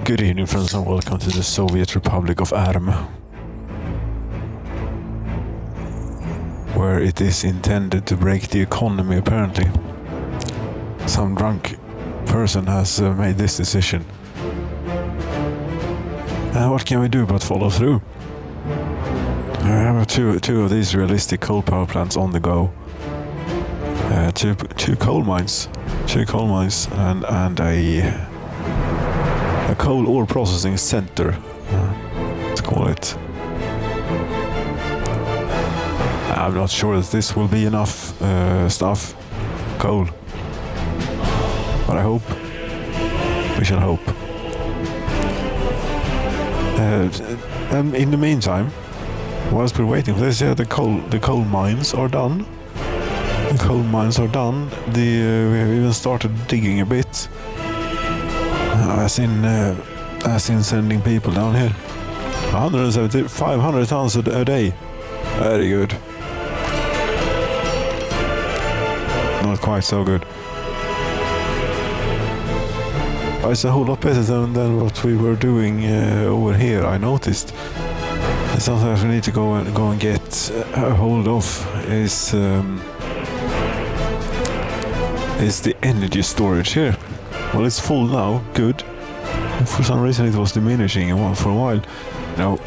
Good evening, friends, and welcome to the Soviet Republic of EHRM, where it is intended to break the economy, apparently. Some drunk person has made this decision. What can we do but follow through? We have two of these realistic coal power plants on the go. Two coal mines and a coal ore processing center, let's call it. I'm not sure that this will be enough coal, but I hope. We shall hope. In the meantime, whilst we're waiting for this, the coal mines are done. The coal mines are done. We have even started digging a bit. As in sending people down here. 500 tons a day. Very good. Not quite so good. But it's a whole lot better than what we were doing over here, I noticed. And sometimes we need to go and get a hold of is the energy storage here. Well, it's full now, good. For some reason it was diminishing for a while. Now,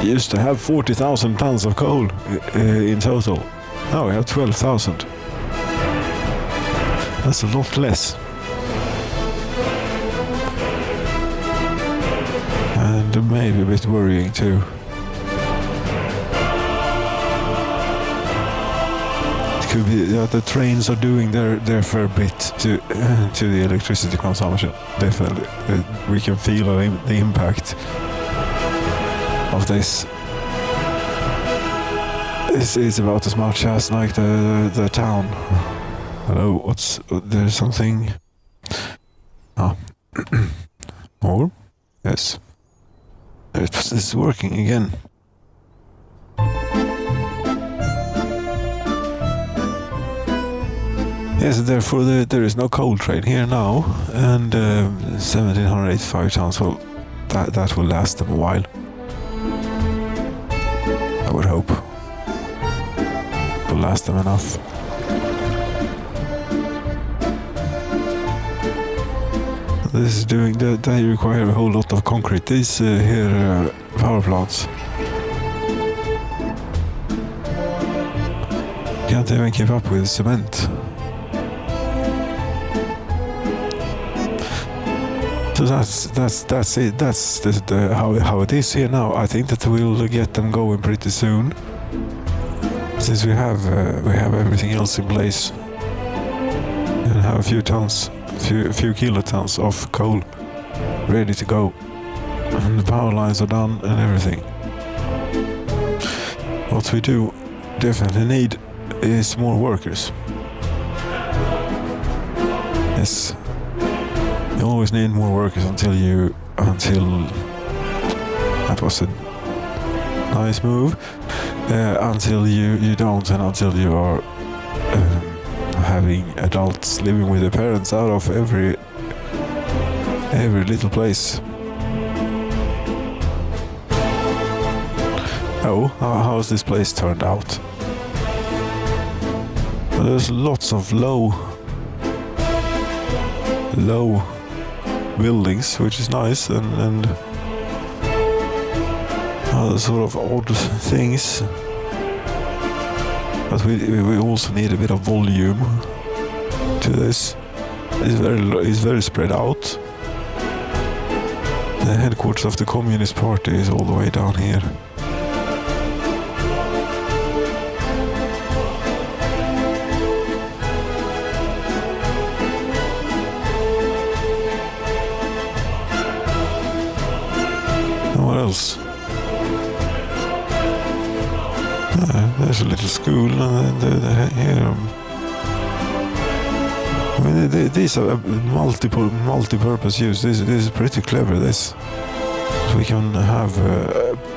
used to have 40,000 tons of coal in total. Now we have 12,000. That's a lot less. And maybe a bit worrying too. Could be that the trains are doing their fair bit to the electricity consumption. Definitely, we can feel the impact of this. This is about as much as like the town. Hello, there's something. More? Yes. It's working again. Yes, therefore there is no coal train here now, and 1,785 tons. Well, that will last them a while. I would hope. It will last them enough. This is doing that. They require a whole lot of concrete. These here power plants can't even keep up with cement. So that's it. That's how it is here now. I think that we'll get them going pretty soon, since we have everything else in place, and have a few kilotons of coal ready to go, and the power lines are done and everything. What we do definitely need is more workers. Yes. You always need more workers until that was a nice move. Until you don't, and until you are having adults living with their parents out of every little place. Oh, how's this place turned out? Well, there's lots of low buildings, which is nice, and other sort of odd things. But we also need a bit of volume to this. It's very spread out. The headquarters of the Communist Party is all the way down here. What else? There's a little school, and here. I mean, these are multi-purpose use. This is pretty clever. This, so we can have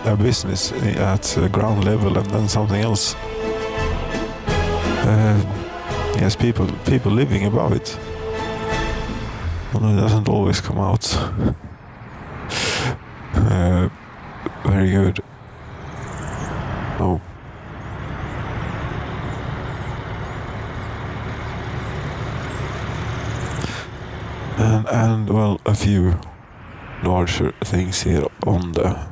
a business at ground level, and then something else. Yes, people living above it. Although it doesn't always come out. Very good. Oh. And well, a few larger things here on the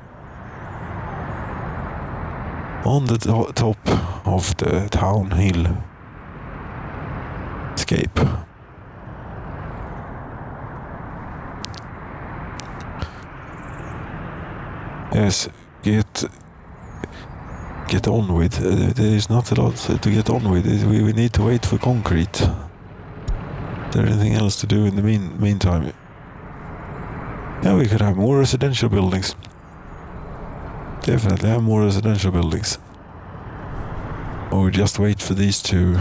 top of the town hill escape. Yes, get on with. There is not a lot to get on with. We need to wait for concrete. Is there anything else to do in the meantime? Yeah, we could have more residential buildings. Definitely have more residential buildings. Or we just wait for these two.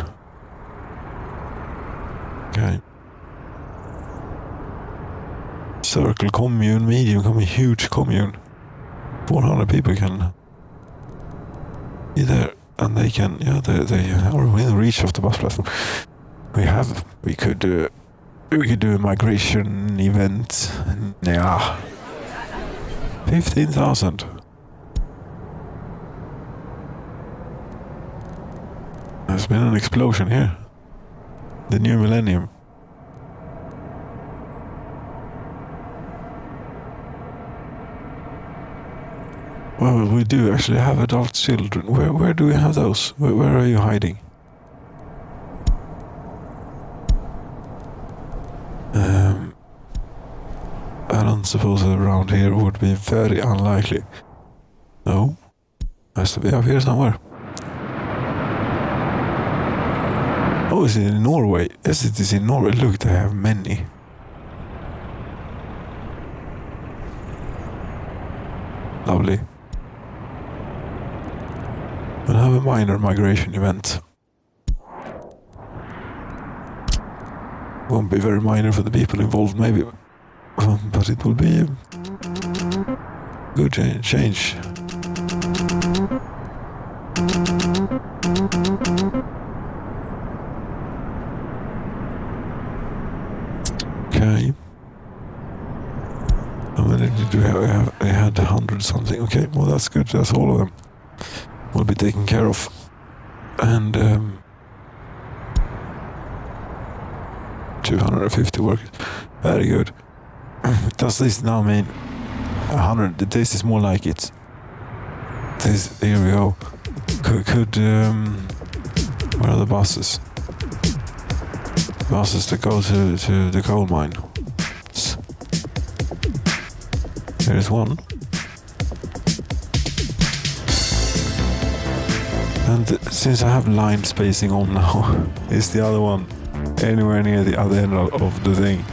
Okay. Circle commune, medium commune, huge commune. 400 people can be there, and they can, yeah, they are within reach of the bus platform. We could do a migration event. Yeah. 15,000. There's been an explosion here. The new millennium. Well, we do actually have adult children. Where do we have those? Where are you hiding? I don't suppose around here would be very unlikely. No, has to be up here somewhere. Oh, is it in Norway? Yes, it is in Norway. Look, they have many. Lovely. We'll have a minor migration event. Won't be very minor for the people involved, maybe, but it will be a good change. Okay. How many did we have? We had 100 something. Okay, well that's good. That's all of them. Will be taken care of. And 250 workers. Very good. Does this now mean 100? This is more like it. This, here we go. Could where are the buses? Buses that go to the coal mine. There is one. And since I have line spacing on now, is the other one anywhere near the other end of the thing?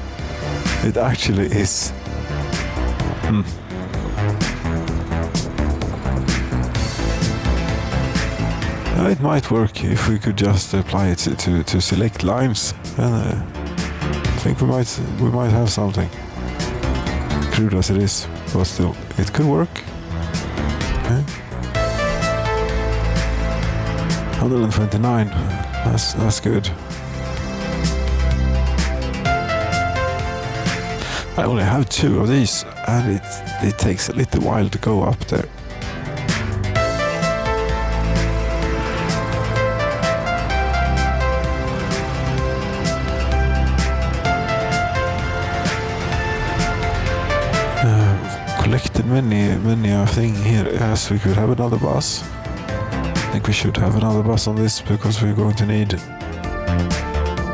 It actually is. It might work if we could just apply it to select lines. And I think we might have something. Crude as it is, but still, it could work. Okay. 129. That's good. I only have 2 of these, and it takes a little while to go up there. Collected many thing here. Yes, we could have another bus. I think we should have another bus on this because we're going to need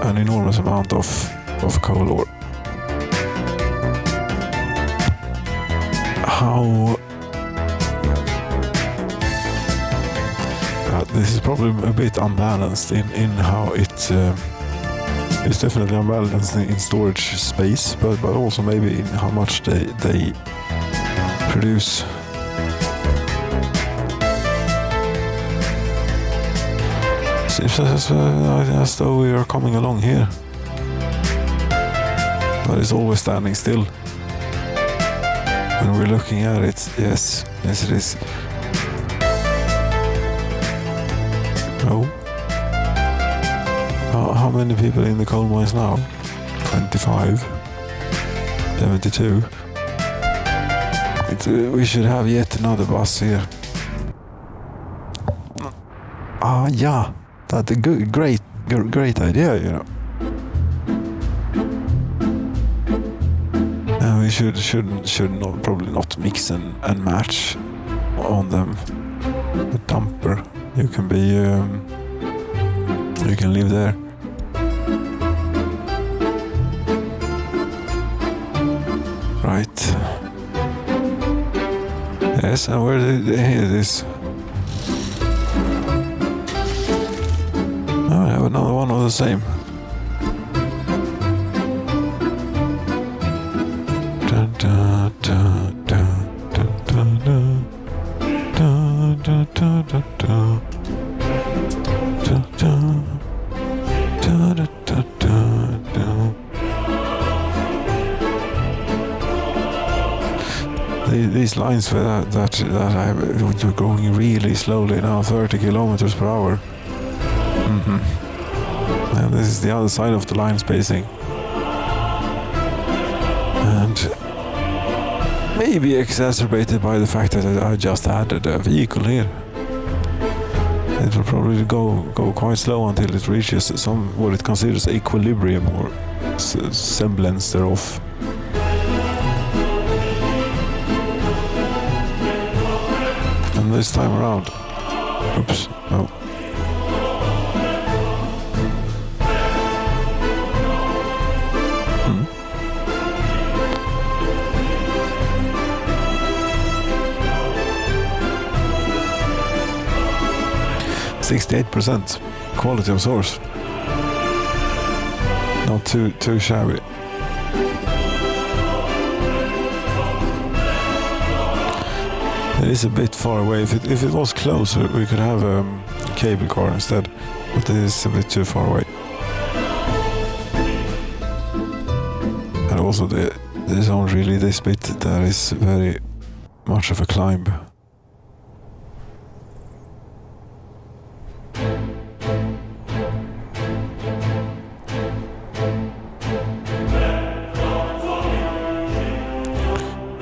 an enormous amount of coal ore. How... this is probably a bit unbalanced in how it's definitely unbalanced in storage space, but also maybe in how much they produce. Seems as though we are coming along here, but it's always standing still when we're looking at it. Yes it is. Oh, how many people in the coal mines now? 25. 72. We should have yet another bus here. Yeah, that's a great idea, you know. And we should not, probably not mix and match on them. The dumper, you can be, you can live there. Right. Yes, and where did they hear this? Oh, I have another one of the same. Dun, dun, dun, dun, dun, dun, dun. Dun, dun, dun, dun, dun. Dun, dun. Dun, dun, dun, dun, dun. These lines for that you're going really slowly now, 30 kilometers per hour. And this is the other side of the line spacing. And maybe exacerbated by the fact that I just added a vehicle here. It will probably go quite slow until it reaches some what it considers equilibrium or semblance thereof. And this time around, oops, no. Hmm. 68% quality of source. Not too shabby. It is a bit far away. If it was closer, we could have a cable car instead. But it is a bit too far away. And also there's only really this bit that is very much of a climb.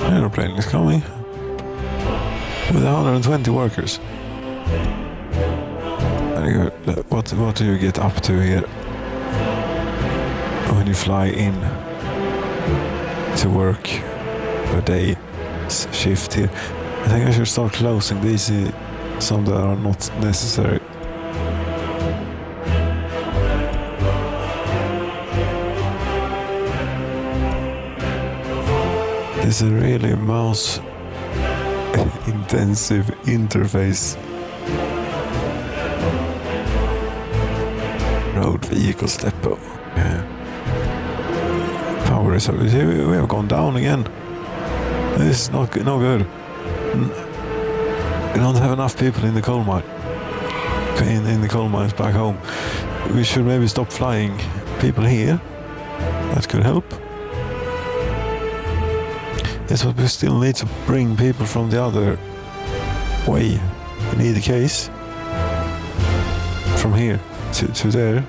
Airplane is coming. With 120 workers. Very good. What do you get up to here when you fly in to work a day shift here? I think I should start closing these, some that are not necessary. This is really a mouse intensive interface. Road vehicle step up. Yeah. Power is, we have gone down again. This is no good. We don't have enough people in the coal mine. In the coal mines back home. We should maybe stop flying people here. That could help. Yes, but we still need to bring people from the other way. We need a case from here to there.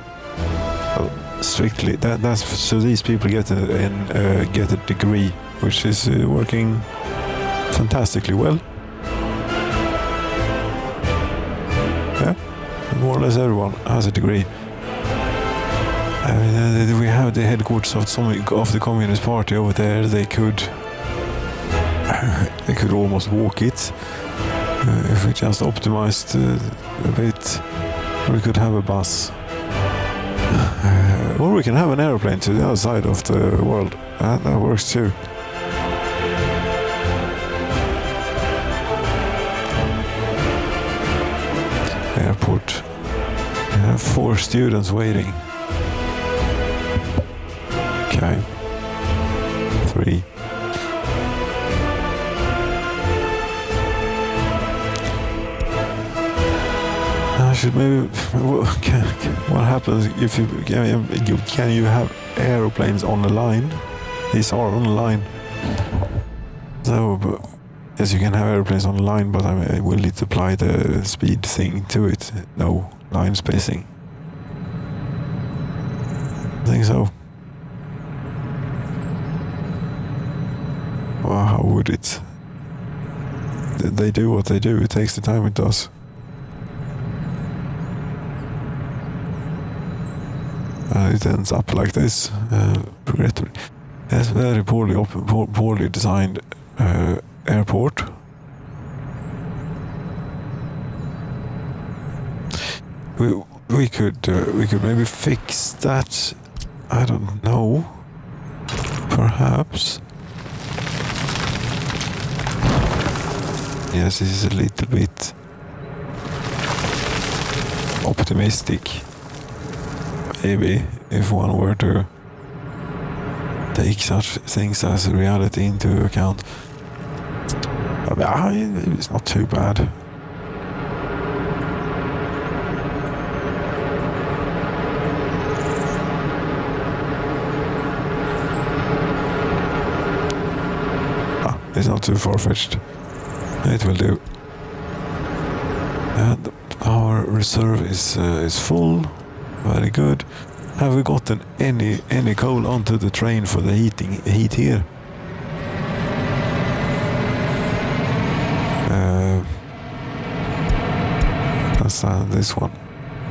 Well, strictly, that's so these people get a degree, which is working fantastically well. Yeah, more or less everyone has a degree. We have the headquarters of the Communist Party over there. They could almost walk it if we just optimized a bit. We could have a bus, or we can have an airplane to the other side of the world. That works too. Airport. We have 4 students waiting. Okay. 3. Should maybe what happens if can you have aeroplanes on the line? These are on the line. So yes, you can have airplanes on the line, but I will need to apply the speed thing to it. No line spacing. I think so. build it. They do what they do. It takes the time it does. And it ends up like this, regrettably. It's very poorly designed airport. We could maybe fix that. I don't know. Perhaps. Yes, this is a little bit optimistic. Maybe if one were to take such things as reality into account. I mean, it's not too bad. It's not too far-fetched. It will do. And our reserve is full. Very good. Have we gotten any coal onto the train for the heat here? That's this one.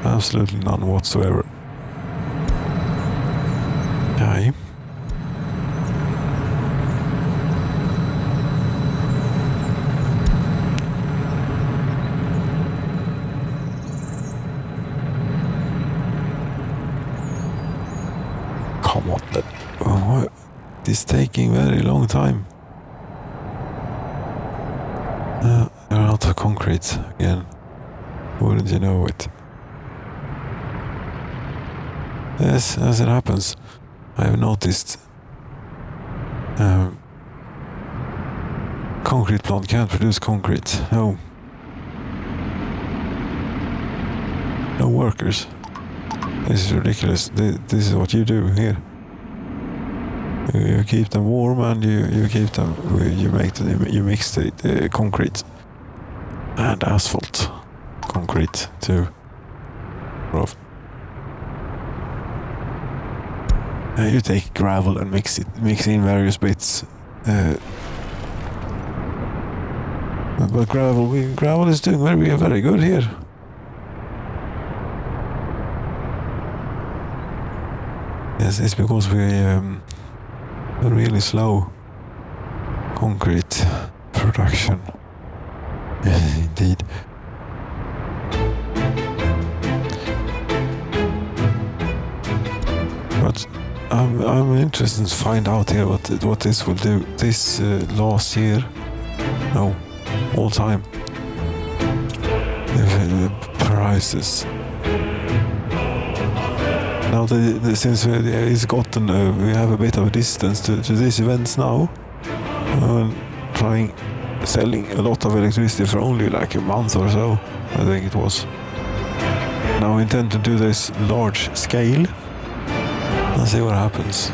Absolutely none whatsoever. Okay. Come on, it's taking very long time. They're out of concrete again. Wouldn't you know it? Yes, as it happens, I have noticed. Concrete plant can't produce concrete. No. No workers. This is ridiculous. This is what you do here. You keep them warm and you keep them. You mix the concrete and asphalt, concrete too. Rough. You take gravel and mix in various bits. But gravel is doing very good here. Yes, it's because we're really slow concrete production. Yes, indeed. But I'm interested to find out here what this will do. This last year, no, all time. The prices. Now, since it's gotten, we have a bit of a distance to these events now. Selling a lot of electricity for only like a month or so, I think it was. Now we intend to do this large scale and see what happens.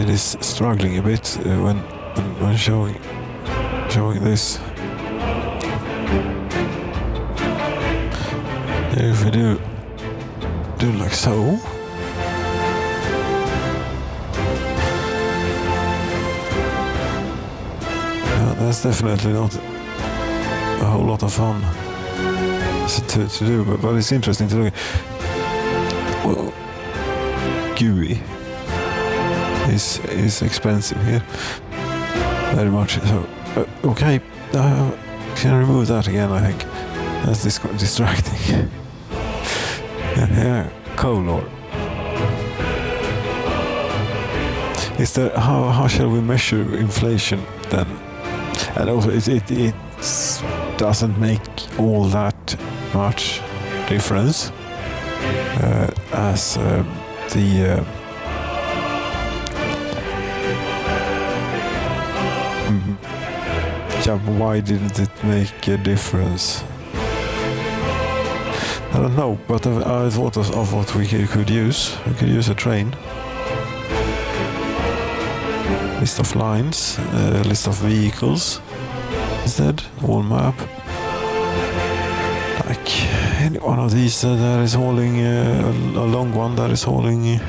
It is struggling a bit when showing this. If we do like so. That's definitely not a whole lot of fun to do, but it's interesting to look at. Well, GUI is expensive here, very much so. Okay, can I remove that again? I think that's distracting. Yeah, coal ore. Is there how shall we measure inflation then? And also, it doesn't make all that much difference as the. Why didn't it make a difference? I don't know, but I thought of what we could use. We could use a train. List of lines, list of vehicles instead, all map. Like any one of these that is hauling a long one that is hauling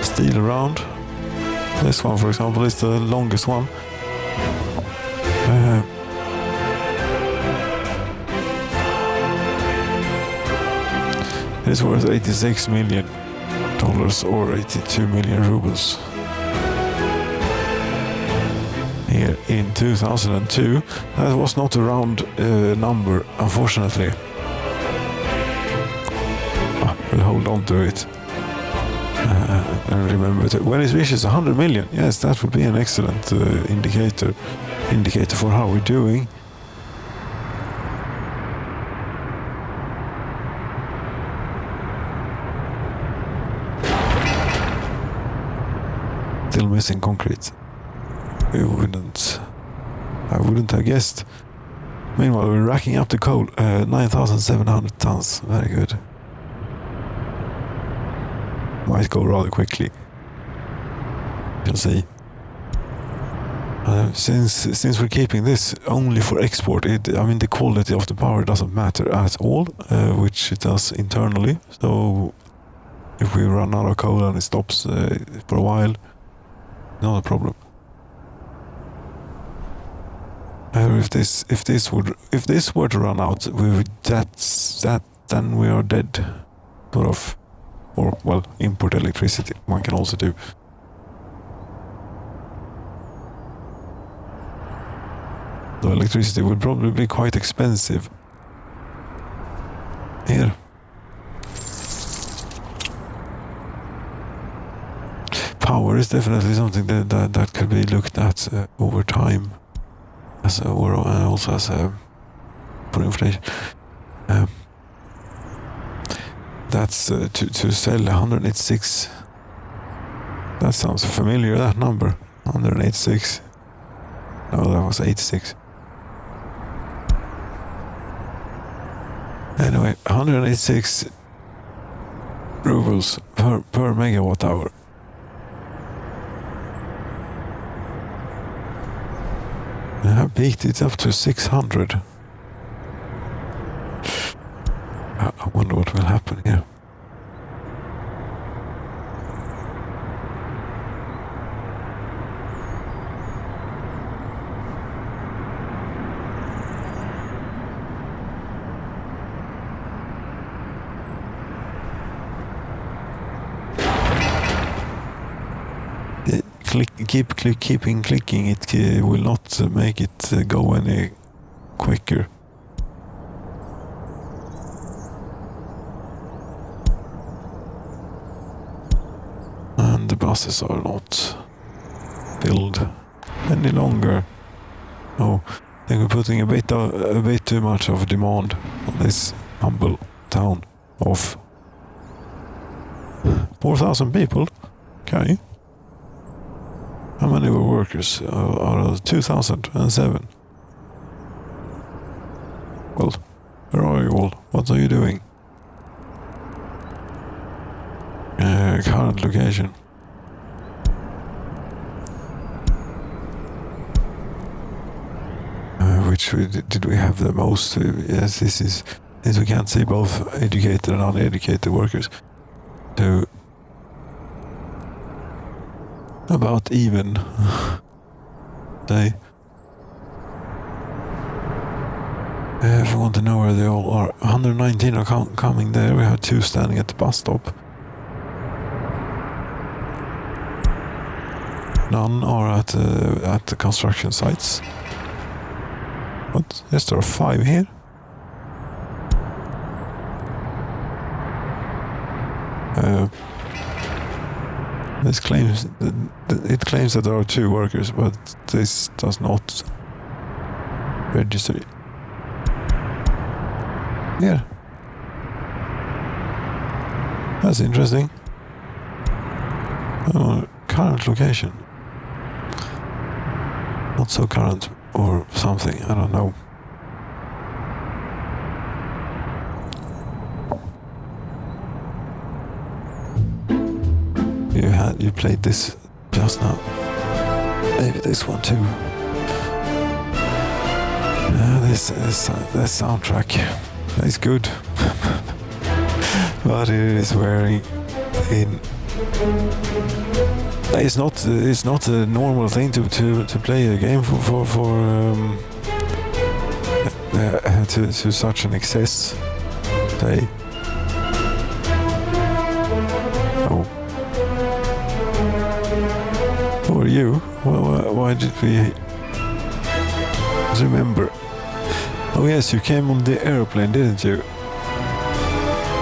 steel around. This one, for example, is the longest one. It is worth $86 million or 82 million rubles. Here in 2002, that was not a round number, unfortunately. We'll hold on to it. And remember that when it reaches 100 million, yes, that would be an excellent indicator for how we're doing. Still missing concrete. I wouldn't have guessed. Meanwhile, we're racking up the coal. 9,700 tons. Very good. Might go rather quickly. You'll see. Since we're keeping this only for export, the quality of the power doesn't matter at all, which it does internally. So if we run out of coal and it stops for a while, not a problem. If this were to run out, then we are dead, sort of. Or, well, import electricity, one can also do. The electricity would probably be quite expensive. Here. Power is definitely something that could be looked at over time, or also as for inflation. That's to sell 186. That sounds familiar, that number. 186. No, that was 86. Anyway, 186 rubles per megawatt hour. I have peaked it up to 600. I wonder what will happen here. Keeping clicking, it will not make it go any quicker. And the buses are not filled any longer. Oh, I think we're putting a bit too much of demand on this humble town of 4,000 people. Okay. How many were workers? Out of 2007. Well, where are you all? What are you doing? Current location. Which did we have the most? Yes, this is, since we can't see both educated and uneducated workers. So about even. If you want to know where they all are, 119 are coming there. We have 2 standing at the bus stop. None are at the construction sites. What? Yes, there are 5 here. This claims that there are 2 workers, but this does not register. Yeah, that's interesting. Current location, not so current or something. I don't know. You played this just now. Maybe this one too. This soundtrack is good, but it is wearing thin. It's not a normal thing to play a game to such an excess. Say. Oh. Who are you? Why did we remember? Oh yes, you came on the airplane, didn't you?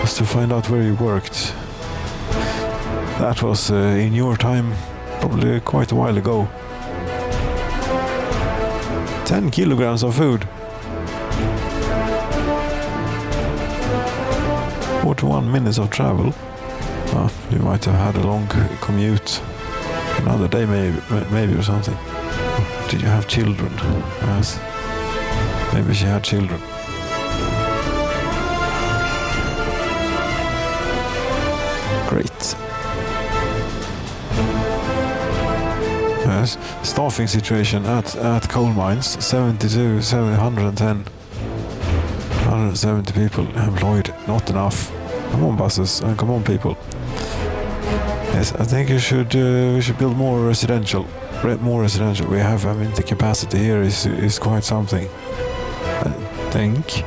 Just to find out where you worked. That was in your time, probably quite a while ago. 10 kilograms of food. 41 minutes of travel. Oh, you might have had a long commute. Another day maybe or something. Did you have children? Yes. Maybe she had children. Great. Yes. Staffing situation at coal mines. 72, 710. 170 people employed. Not enough. Come on, buses, and come on, people. Yes, I think we should build more residential. More residential. We have, I mean, the capacity here is quite something. I think.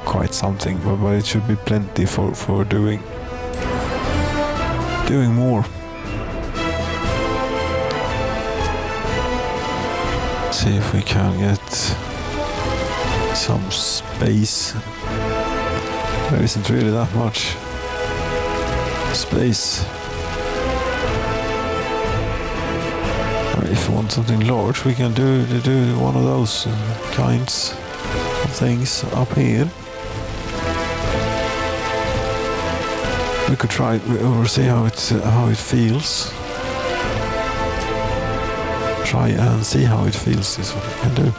Quite something, but it should be plenty for doing more. See if we can get some space. There isn't really that much space. If we want something large, we can do one of those kinds of things up here. We could try or see how it feels. Try and see how it feels is what we can do.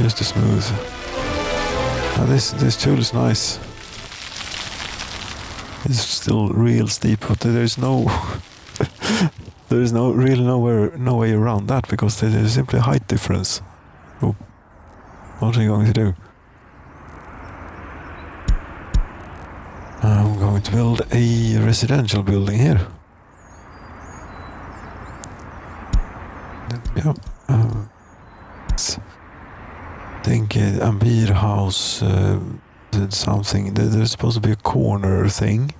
Just to smooth. Now this tool is nice. It's still real steep, but there's no no way around that because there is simply a height difference. Oh, what are you going to do? I'm going to build a residential building here. Yeah. I think Ambir House something. There's supposed to be a corner thing.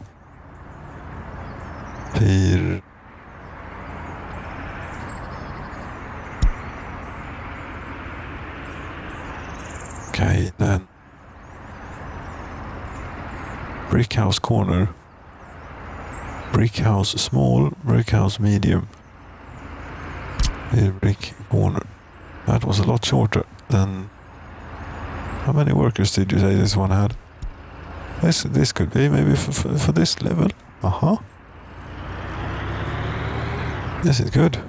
Here. Okay, then. Brick house corner. Brick house small. Brick house medium. Here, brick corner. That was a lot shorter than. How many workers did you say this one had? This could be maybe for this level. This is good.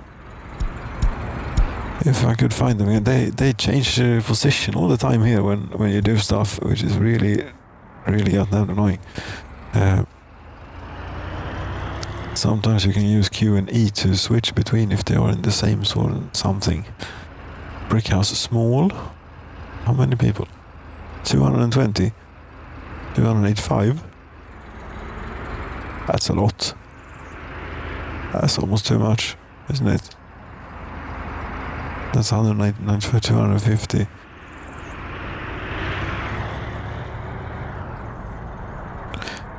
If I could find them again, they change their position all the time here when you do stuff, which is really goddamn annoying. Sometimes you can use Q and E to switch between if they are in the same sort of something. Brick house small. How many people? 220? 285? That's a lot. That's almost too much, isn't it? That's 199 for 250.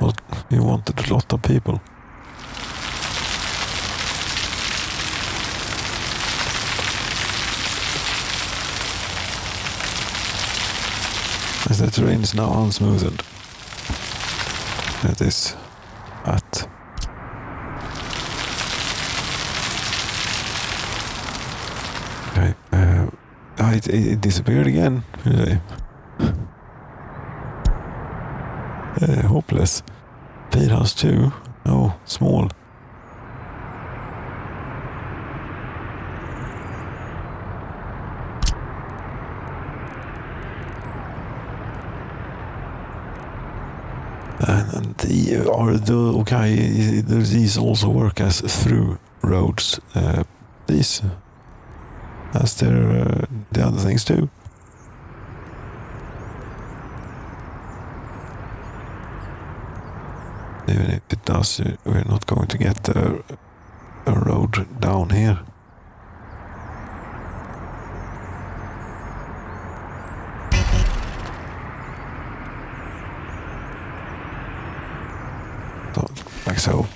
Well, you wanted a lot of people. As the terrain is now unsmoothed. It is at. Okay, it disappeared again. Hopeless. Paid house 2. Oh, small. And these also work as through roads. these as the other things do. Even if it does, we're not going to get a road down here. So, like so.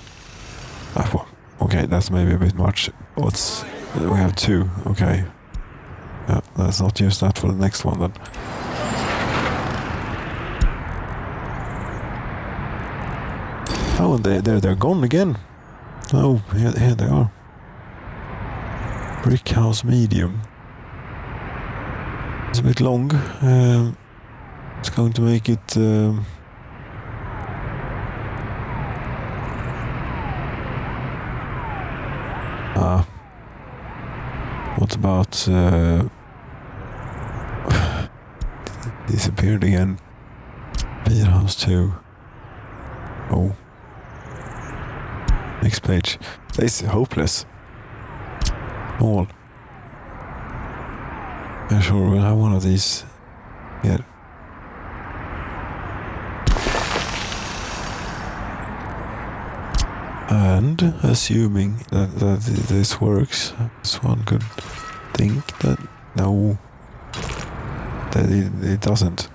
That one. Okay, that's maybe a bit much. We have 2. Okay. Yeah, let's not use that for the next one then. Oh, and they're gone again. Oh, here they are. Brick house medium. It's a bit long. It's going to make it. What about? Disappeared again. Beer house 2. Oh. Next page. This is hopeless. All. I'm sure we'll have one of these here. And assuming that this works, this one could think that no, that it doesn't.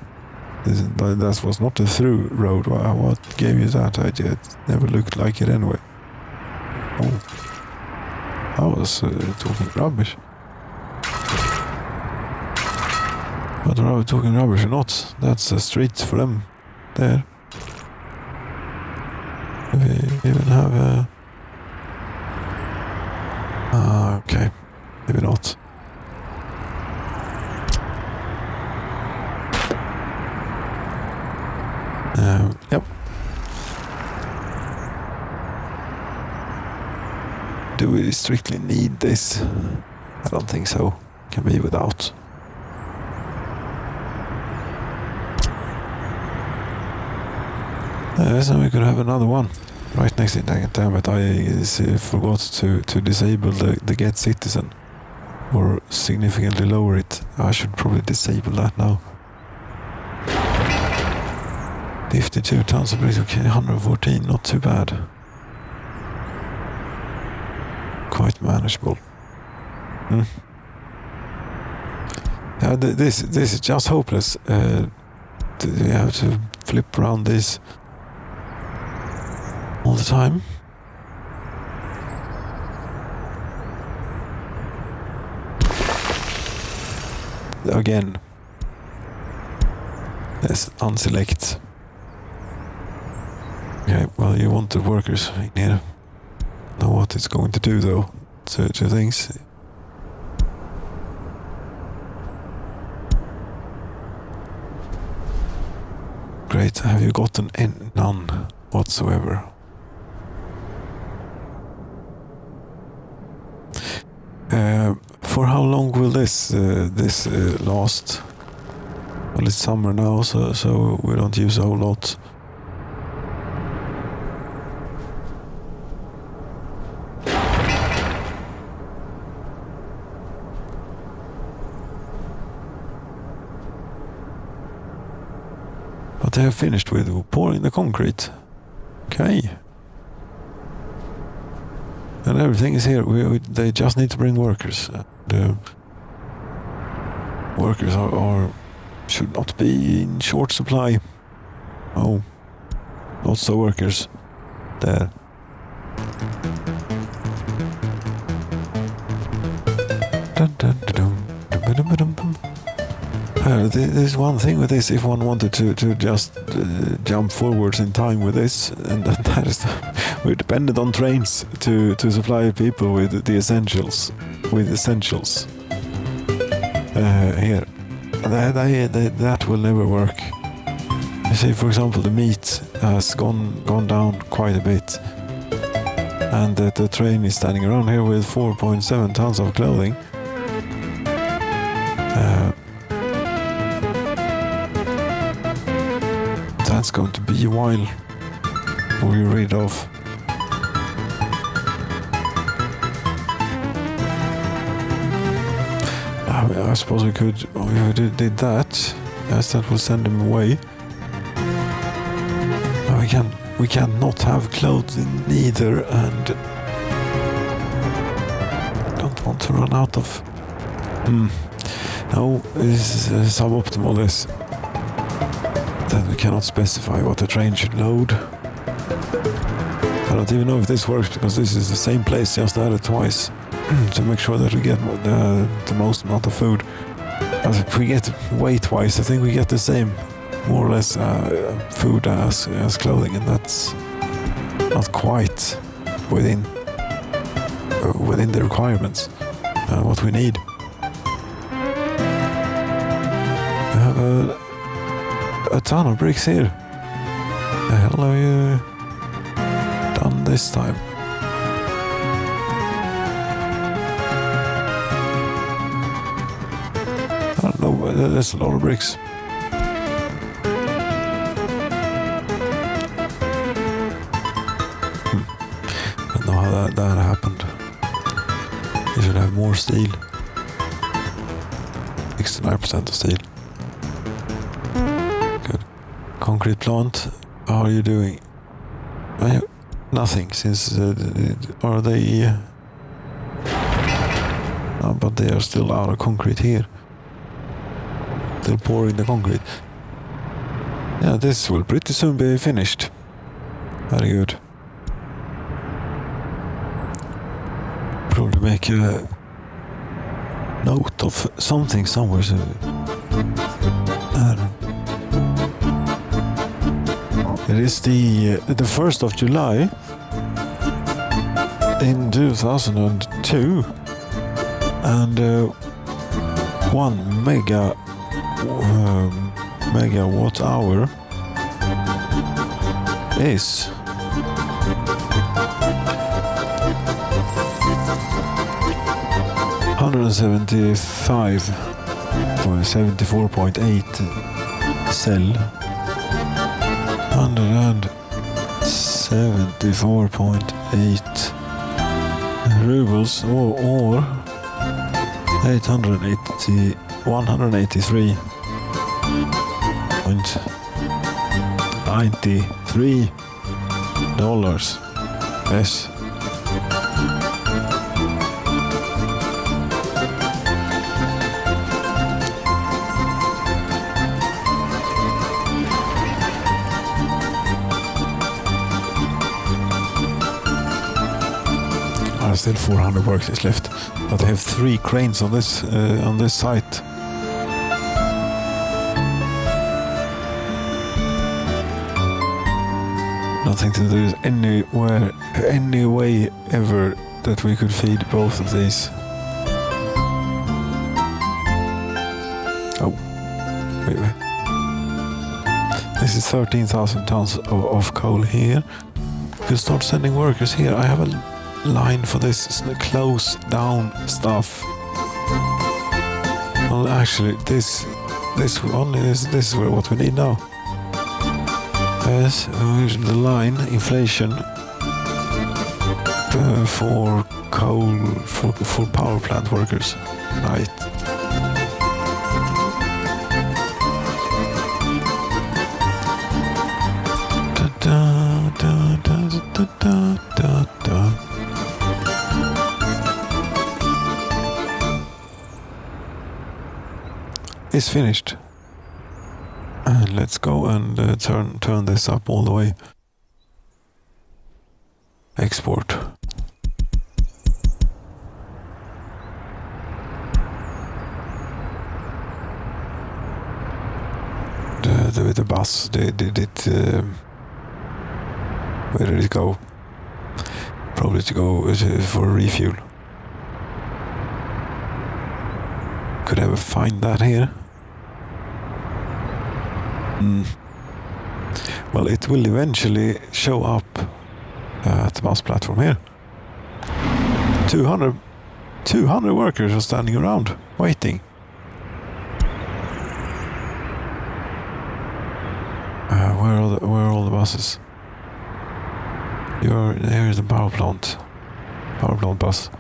That was not a through road. What gave you that idea? It never looked like it anyway. Oh, I was talking rubbish. Whether I was talking rubbish or not, that's a street for them there. We even have a... okay, maybe not. Yep. Do we strictly need this? I don't think so. Can be without. So we could have another one right next to it. Damn it, I forgot to disable the get citizen or significantly lower it. I should probably disable that now. 52 tons of bricks, okay, 114, not too bad. Quite manageable. Yeah, this is just hopeless. You have to flip around this all the time. Again. Let's unselect. Okay, well, you want the workers in here. Know what it's going to do though to things. Great, have you gotten none whatsoever? For how long will this last? Well, it's summer now, so we don't use a whole lot. But they have finished with pouring the concrete. Okay. And everything is here. They just need to bring workers. The workers should not be in short supply. Oh, lots of workers there. There's one thing with this, if one wanted to just jump forwards in time with this, and that is we're dependent on trains to supply people with the essentials, here. That will never work. You see, for example, the meat has gone down quite a bit, and the train is standing around here with 4.7 tons of clothing. That's going to be a while before we're rid of. I suppose we could, if we did that, yes, that will send them away. We can't not have clothing either, and don't want to run out of. No, this is suboptimal. This that we cannot specify what the train should load. I don't even know if this works because this is the same place, just added twice to make sure that we get the most amount of food. As if we get way twice, I think we get the same, more or less, food as clothing, and that's not quite within the requirements and what we need. We have a ton of bricks here. The hell have you done this time? I don't know, there's a lot of bricks. I don't know how that happened. You should have more steel. 69% of steel. Good. Concrete plant, how are you doing? Nothing, since are they... but they are still out of concrete here. Still pouring the concrete. Yeah, this will pretty soon be finished. Very good. Probably make a note of something somewhere. So, it is the 1st of July in 2002, and 1 megawatt hour is 174.8 cell. 174.8 rubles or 193.93 dollars. Yes. Still 400 workers left, but they have 3 cranes on this site. Don't think that there is any way ever that we could feed both of these. Oh, wait. This is 13,000 tons of coal here. We can start sending workers here. I have a line for this close down stuff. Well, actually, this is what we need now. Yes, the line inflation for coal for power plant workers, right? Is finished, and let's go and turn this up all the way. Export. The bus did it. Where did it go? Probably to go for a refuel. Could ever find that here? Well, it will eventually show up at the bus platform here. 200 workers are standing around, waiting. Where are all the buses? Here is the power plant bus.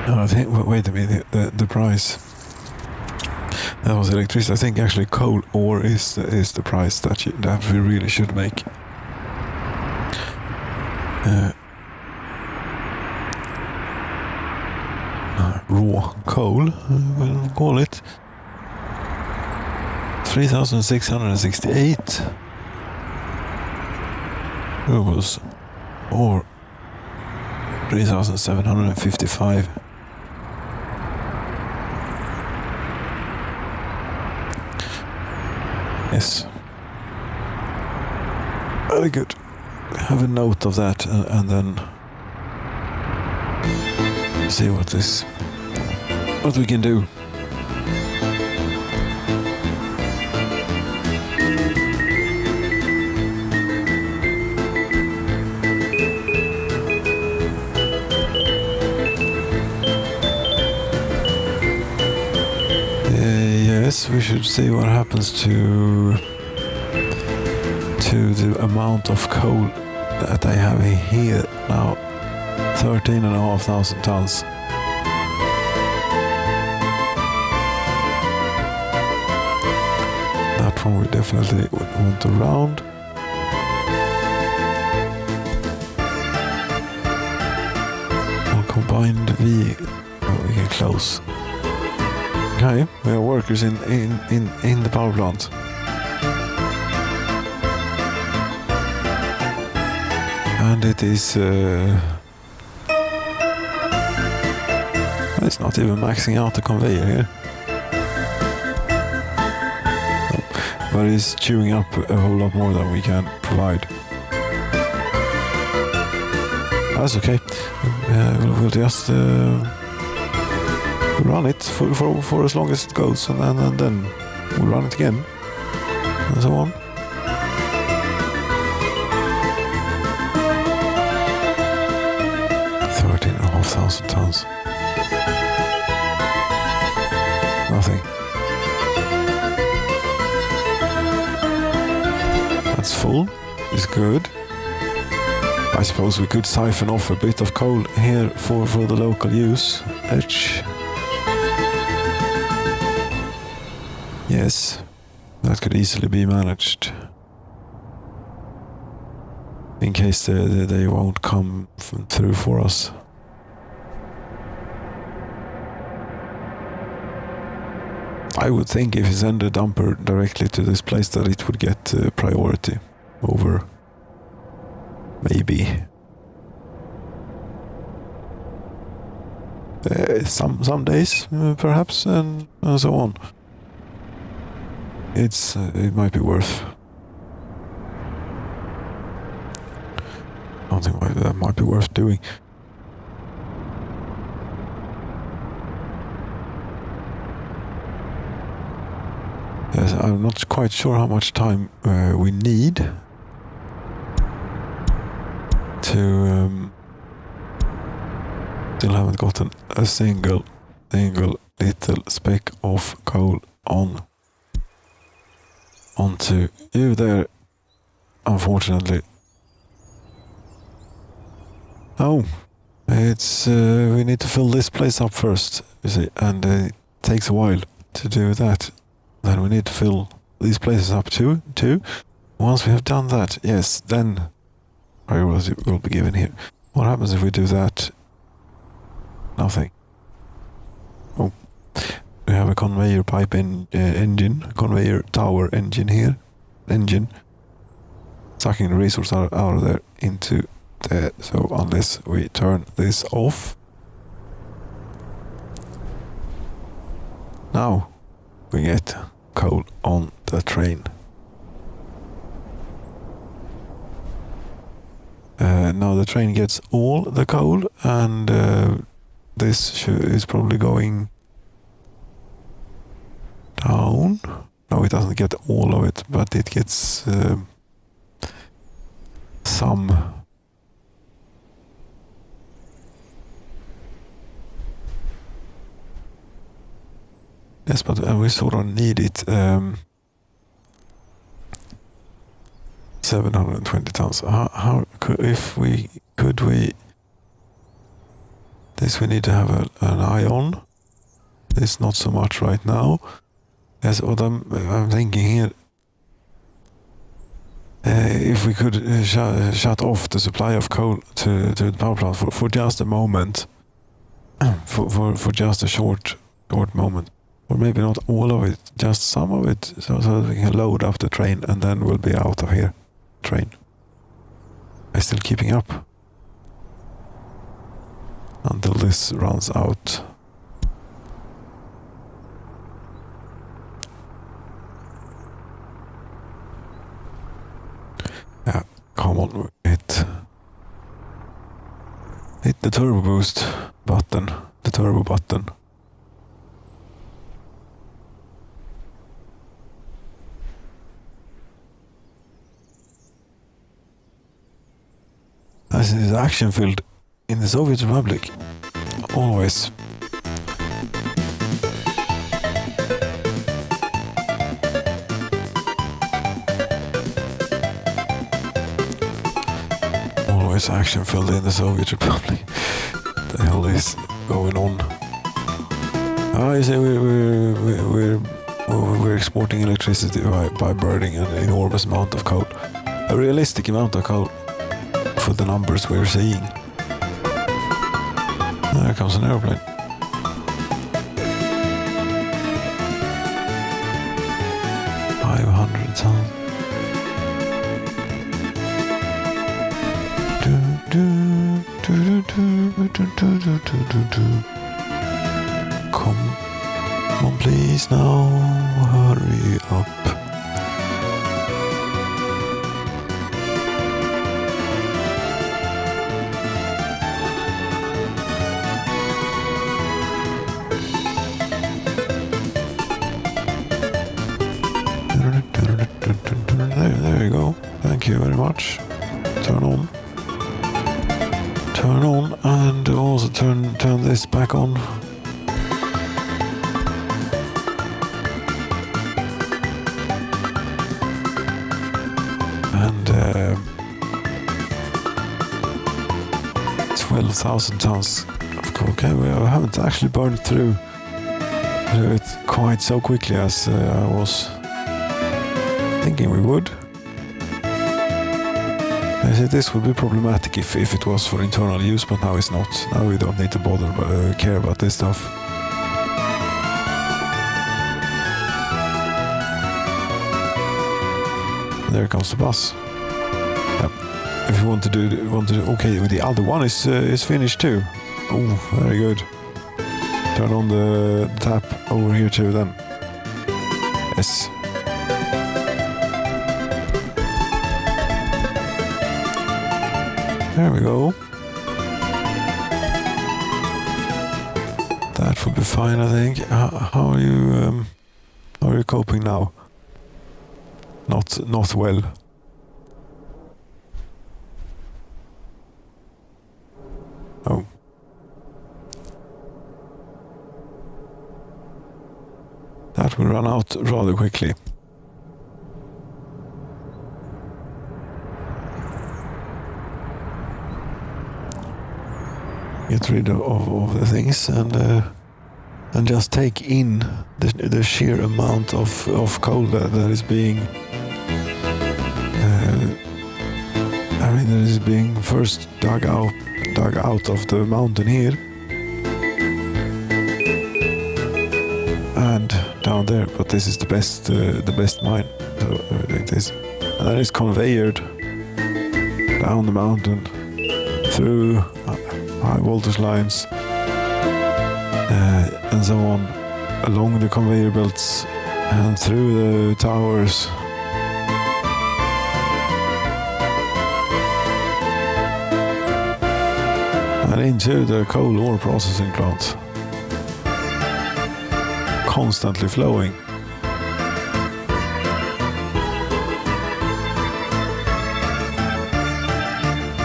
No, I think. Wait a minute. The price. That was electricity. I think actually coal ore is the price that we really should make. Raw coal, we'll call it 3,668 rubles or 3,755. Yes. Very good. Have a note of that and then see what we can do. Yes, we should see what happens to the amount of coal that I have here now. 13,500 tons. That one we definitely want to round. Well, combined we can close. Okay, we are workers in the power plant. And it is it's not even maxing out the conveyor here. But it's chewing up a whole lot more than we can provide. That's okay. We'll just run it for as long as it goes, and then we'll run it again, and so on. $13,500 tons. Nothing. That's full. It's good. I suppose we could siphon off a bit of coal here for the local use. Yes, that could easily be managed. In case they won't come through for us. I would think if you send a dumper directly to this place that it would get priority over maybe some days perhaps and so on. It might be worth something like that. Might be worth doing. Yes, I'm not quite sure how much time we need to. Still haven't gotten a single little speck of coal onto you there, unfortunately. Oh, it's we need to fill this place up first, you see, and it takes a while to do that. Then we need to fill these places up too. Once we have done that, yes, then priority will be given here. What happens if we do that? Nothing. Oh, we have a conveyor pipe engine, conveyor tower engine here. Sucking the resource out of there into there. So unless we turn this off. Now we get coal on the train. Now the train gets all the coal, and this is probably going down. No, it doesn't get all of it, but it gets some. Yes, but we sort of need it. 720 tons. How could we This we need to have an eye on. This not so much right now. That's what I'm thinking here. If we could shut off the supply of coal to the power plant for just a moment, for just a short moment, or maybe not all of it, just some of it, so that we can load up the train and then we'll be out of here. Train. I'm still keeping up until this runs out. Yeah, come on, hit the turbo boost button, the turbo button. This is action filled in the Soviet Republic, always. Always action filled in the Soviet Republic. What the hell is going on? You say we're exporting electricity by burning an enormous amount of coal, a realistic amount of coal for the numbers we're seeing. There comes an airplane. $500,000. Come on, please now, hurry up. There you go. Thank you very much. Turn on, and also turn this back on. And 12,000 tons of coal. Okay, we haven't actually burned through it quite so quickly as I was thinking we would. I said this would be problematic if it was for internal use, but now it's not. Now we don't need to bother care about this stuff. There comes the bus. Yep. If you want to do okay, the other one is finished too. Oh, very good. Turn on the tap over here too then. Yes. There we go. That will be fine, I think. How are you coping now? Not well. Oh. That will run out rather quickly. Get rid of the things and just take in the sheer amount of coal that is being that is being first dug out of the mountain here and down there. But this is the best mine. So it is, and that is conveyed down the mountain through high voltage lines and so on, along the conveyor belts and through the towers. And into the coal ore processing plant. Constantly flowing.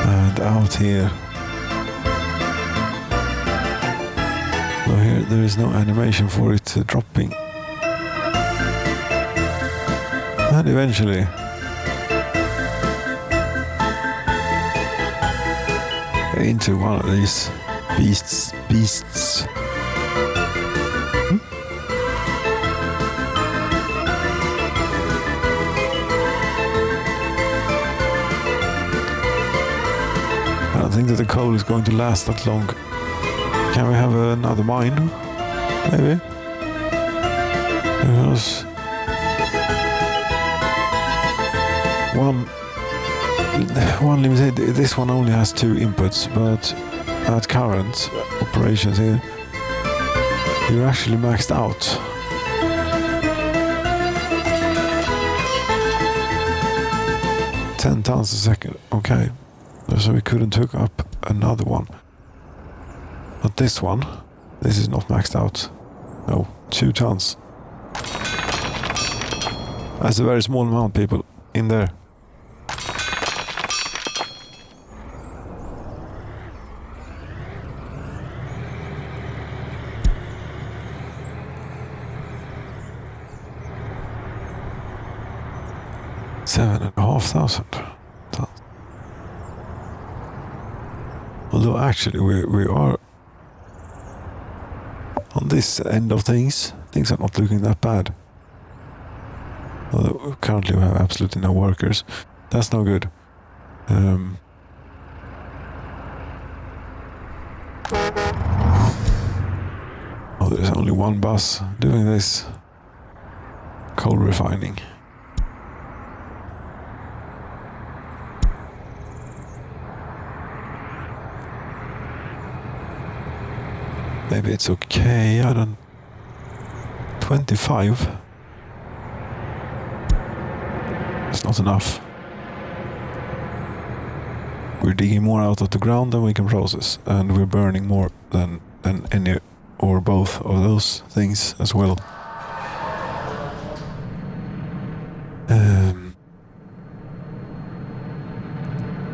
And out here. So here there is no animation for it dropping. And eventually into one of these Beasts. I don't think that the coal is going to last that long. Can we have another mine? Maybe? Because one limited, this one only has 2 inputs, but at current operations here, you're actually maxed out. $10 tons a second, okay. So we couldn't hook up another one. But this one, this is not maxed out. No, 2 tons. That's a very small amount, people, in there. $7,500 tons. Although actually we are on this end of things are not looking that bad. Although currently we have absolutely no workers. That's no good. Oh, there's only one bus doing this coal refining. Maybe it's okay, I don't... 25? It's not enough. We're digging more out of the ground than we can process, and we're burning more than any or both of those things as well.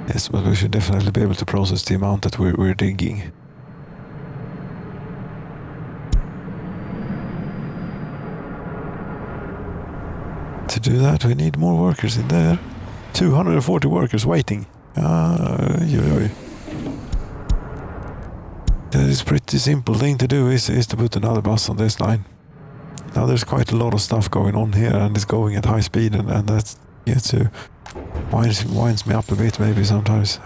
Yes, but we should definitely be able to process the amount that we're digging. To do that, we need more workers in there. 240 workers waiting. That is a pretty simple thing to do, is to put another bus on this line. Now there's quite a lot of stuff going on here, and it's going at high speed, and that gets to winds me up a bit maybe sometimes.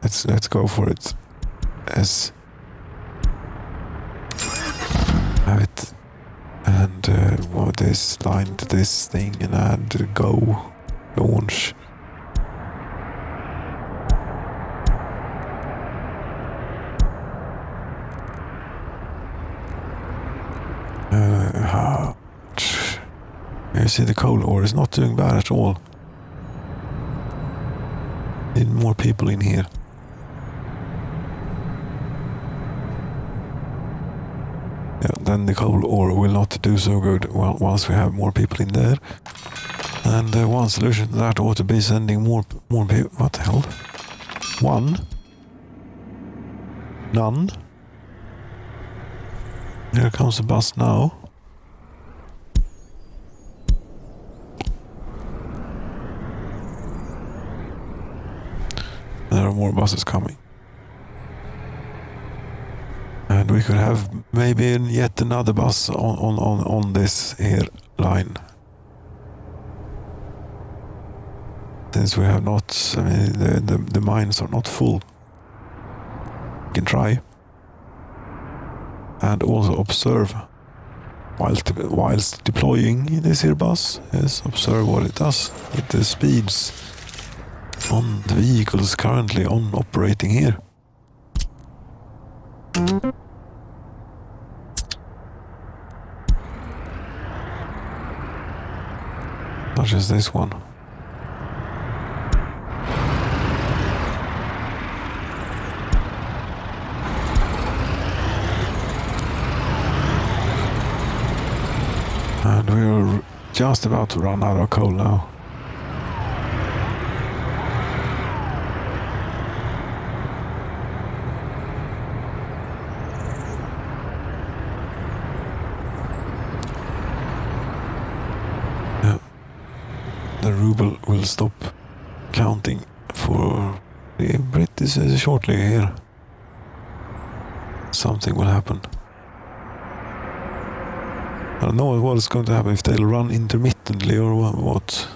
Let's go for it. As have it. And this line to this thing, and add go launch. You see the coal ore is not doing bad at all. Need more people in here. Yeah, then the coal ore will not do so good once we have more people in there. And one solution to that ought to be sending more people. What the hell? One? None? Here comes the bus now. There are more buses coming. And we could have maybe yet another bus on this here line. Since we have not, I mean, the mines are not full. We can try. And also observe whilst deploying this here bus. Yes, observe what it does with the speeds on the vehicles currently operating here. Such as this one. And we're just about to run out of coal now. Yeah. The ruble will stop counting for the British shortly here. something will happen. I don't know what is going to happen, if they'll run intermittently or what.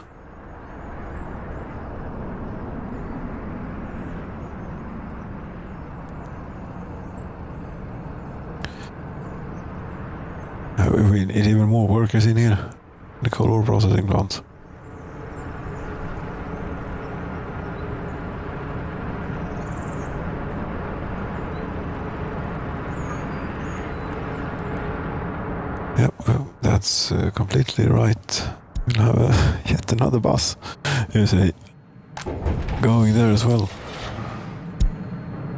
We need even more workers in here, the coal ore processing plant. Yep, that's completely right. We'll have yet another bus, you see, going there as well.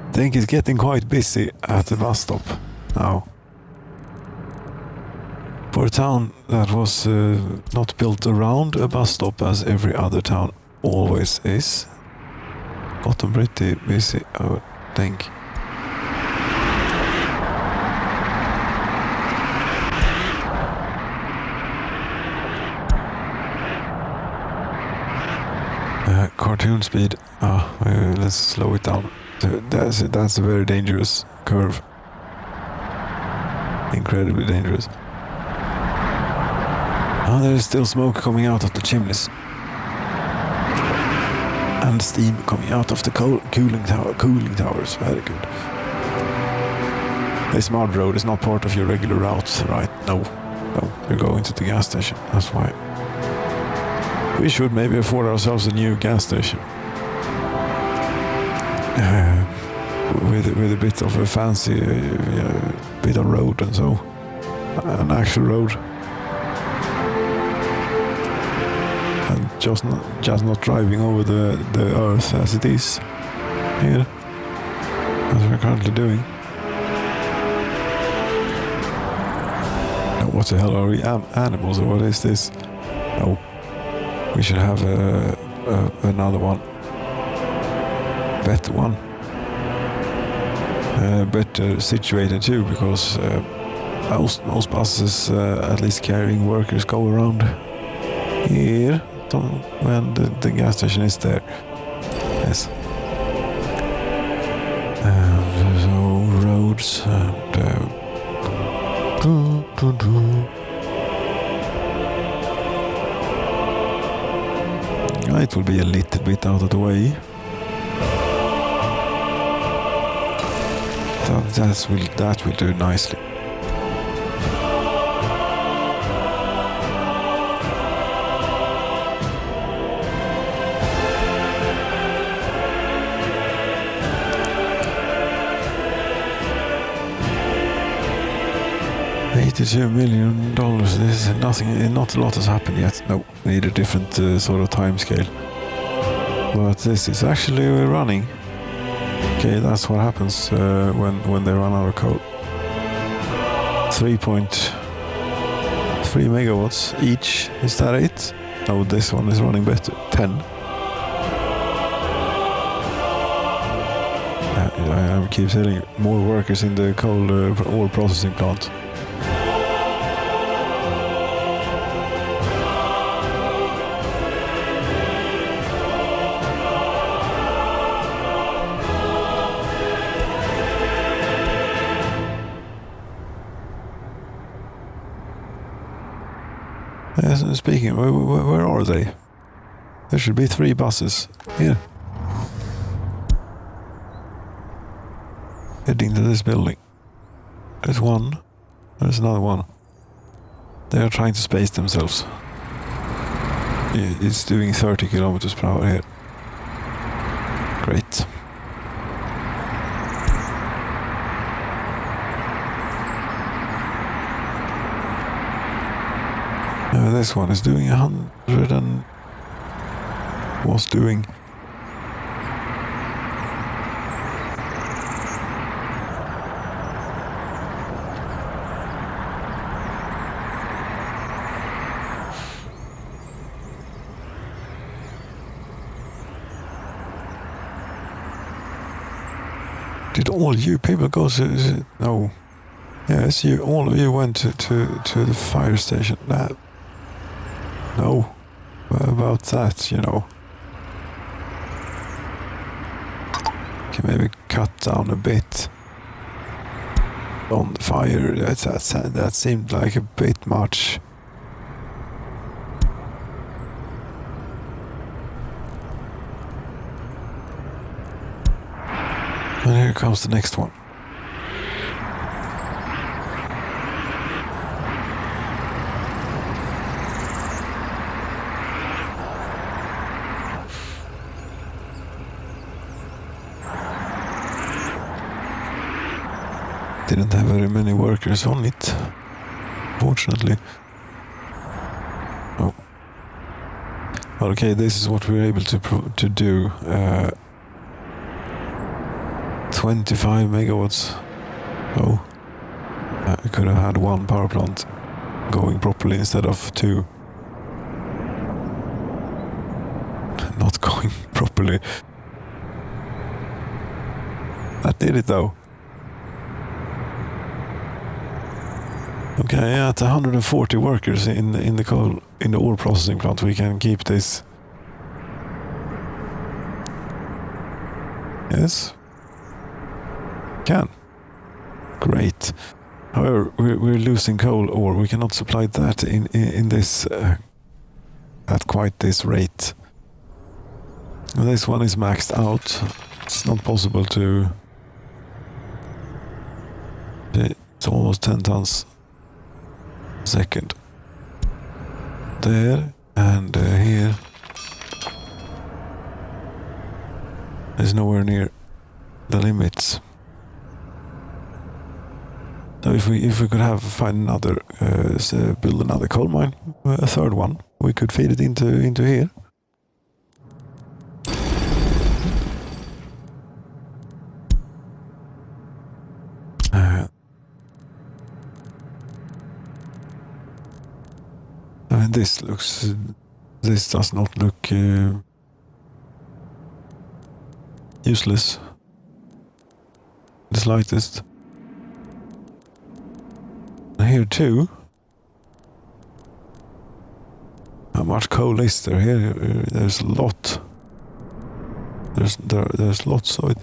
I think it's getting quite busy at the bus stop now. For a town that was not built around a bus stop as every other town always is, gotten pretty busy, I would think. Cartoon speed. Let's slow it down. That's a very dangerous curve. Incredibly dangerous. There is still smoke coming out of the chimneys. And steam coming out of the cooling towers. Very good. This mud road is not part of your regular routes, right? No, you're going to the gas station. That's why. We should maybe afford ourselves a new gas station. With a bit of a fancy bit of road and so. An actual road. And just not driving over the earth as it is here. As we're currently doing. What the hell are we? Animals, or what is this? No. We should have another one. Better one. Better situated too, because most buses, at least carrying workers, go around here when the gas station is there. Yes. So roads and it will be a little bit out of the way. That will do nicely. $82 million. This is nothing. Not a lot has happened yet. No, we need a different sort of time scale. But this is actually running. Okay, that's what happens when they run out of coal. 3.3 megawatts each. Is that it? No, this one is running better. 10. I keep telling you, more workers in the coal ore processing plant. Speaking, where are they? There should be 3 buses here. Heading to this building. There's one. There's another one. They are trying to space themselves. It's doing 30 kilometers per hour here. Great. This one is doing 100 and was doing. Did all you people go to? No. Yes, all of you went to the fire station. No, about that, you know. Can maybe cut down a bit. on the fire. That seemed like a bit much. And here comes the next one. Didn't have very many workers on it, fortunately. Oh. Okay, this is what we're able to do. 25 megawatts. Oh, I could have had one power plant going properly instead of two. Not going properly. That did it though. Okay, at 140 workers in the ore processing plant, we can keep this. Yes, can. Great. However, we're losing coal ore. We cannot supply that in this at quite this rate. And this one is maxed out. It's not possible to. It's almost 10 tons. Second there and here is nowhere near the limits. So if we could find another build another coal mine, a third one, we could feed it into here. This does not look useless the slightest. Here too. How much coal is there here? There's a lot. There's lots of it.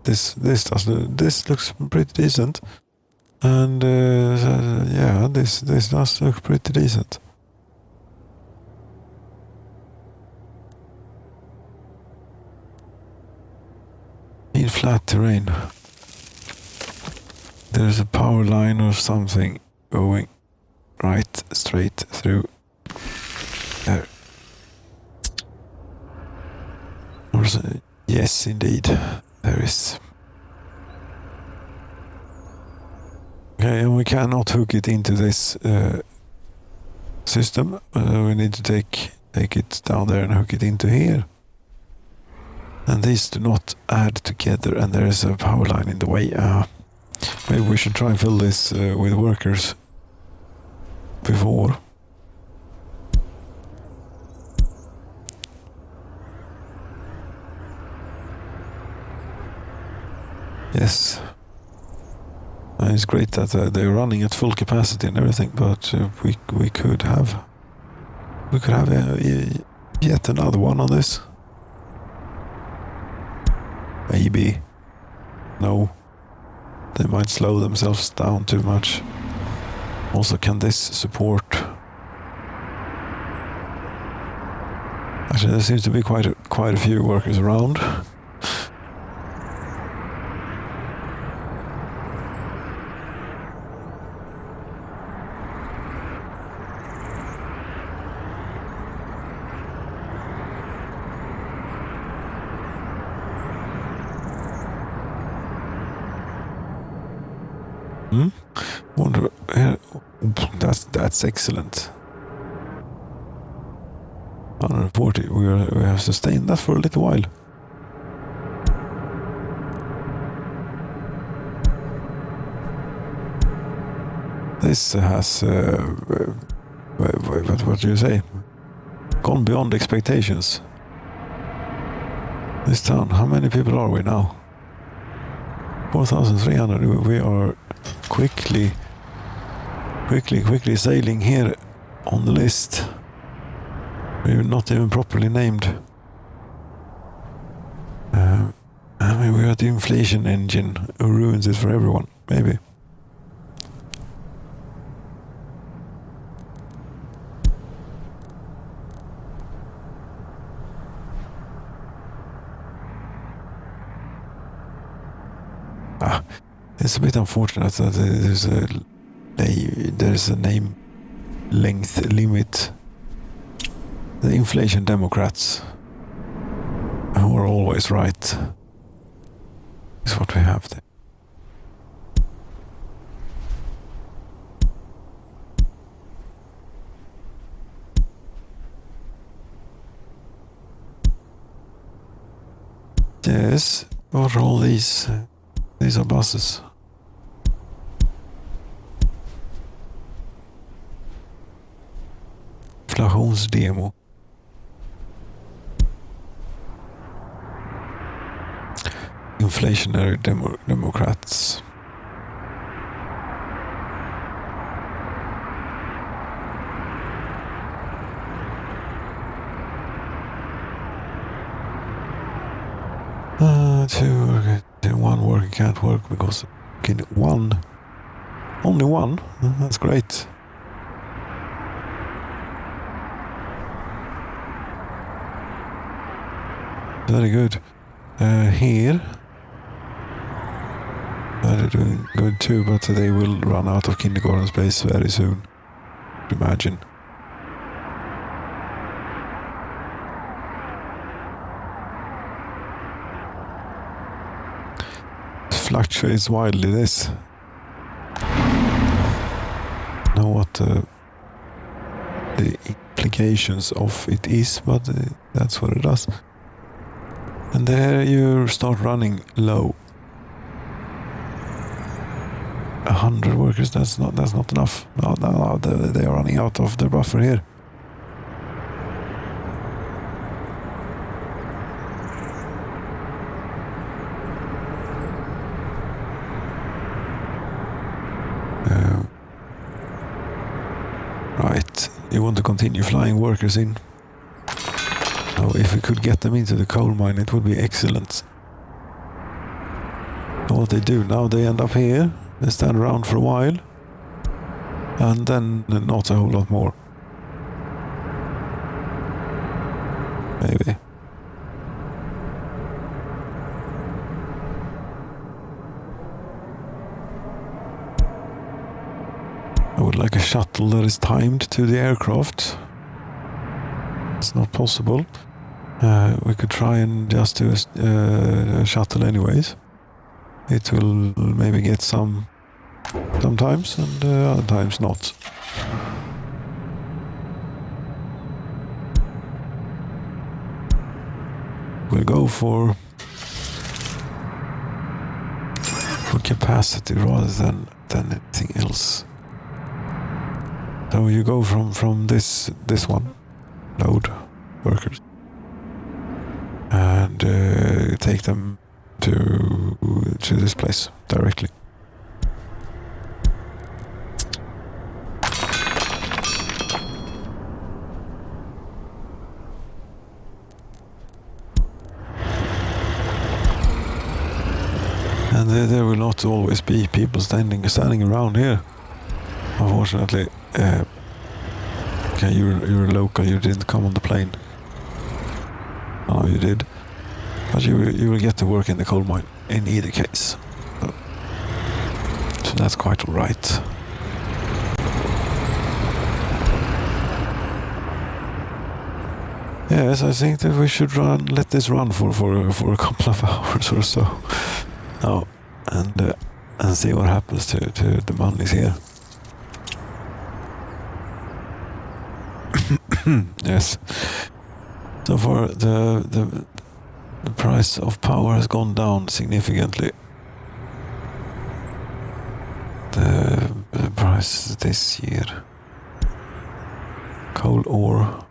This looks pretty decent. And yeah, this does look pretty decent. In flat terrain, there's a power line or something going right straight through there. Yes, indeed, there is. Okay, and we cannot hook it into this system. We need to take it down there and hook it into here. And these do not add together, and there is a power line in the way. Maybe we should try and fill this with workers before. Yes. It's great that they're running at full capacity and everything, but we could have yet another one on this. Maybe. No. They might slow themselves down too much. Also, can this support? Actually, there seems to be quite a few workers around. Wonder. That's excellent. 140. We have sustained that for a little while. This has what do you say? Gone beyond expectations. This town. How many people are we now? 4,300. We are quickly sailing here on the list. We're not even properly named. How Maybe we got the inflation engine who ruins it for everyone. Maybe. It's a bit unfortunate that there's a name length limit. The inflation Democrats, who are always right, is what we have there. Yes, what are all these? These are buses. Inflationsdemo. Inflationary Democrats. One worker can't work because only one. That's great. Very good. Here, they're doing good too, but they will run out of kindergarten space very soon. Imagine. Fluctuates wildly. This. Know what the implications of it is, but that's what it does. And there you start running low. 100 workers. That's not enough. No, they are running out of their buffer here. Right, you want to continue flying workers in. Now, if we could get them into the coal mine, it would be excellent. So what they do now, they end up here, they stand around for a while, and then not a whole lot more. Maybe. I would like a shuttle that is timed to the aircraft. It's not possible. We could try and just do a shuttle anyways. It will maybe get sometimes and other times not. We'll go for capacity rather than anything else. So you go from this one, load workers, and take them to this place directly. And there will not always be people standing around here. Unfortunately, okay, you're local. You didn't come on the plane. Oh, you did, but you will get to work in the coal mine in either case. So that's quite all right. Yes, I think that we should let this run for a couple of hours or so. Now, and see what happens to the monies here. Yes. So far, the price of power has gone down significantly. The price this year. Coal ore.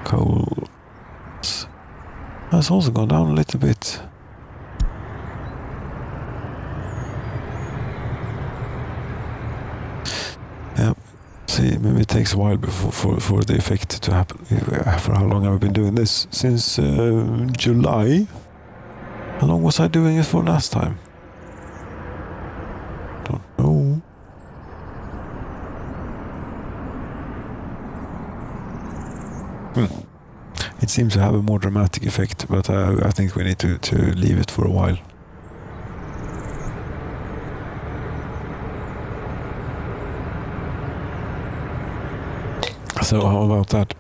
Coal has also gone down a little bit. Yeah. See, maybe it takes a while for the effect to happen. For how long have I been doing this? Since July, How long was I doing it for last time? Don't know. It seems to have a more dramatic effect, but I think we need to leave it for a while. So how about that?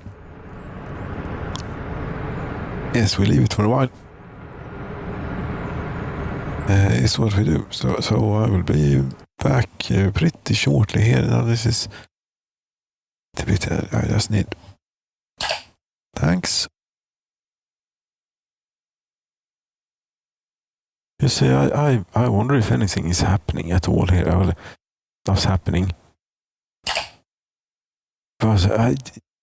Yes, we leave it for a while. Is what we do. So I will be back pretty shortly here. Now this is a bit. I just need. Thanks. You see, I wonder if anything is happening at all here. Well, what's happening? Because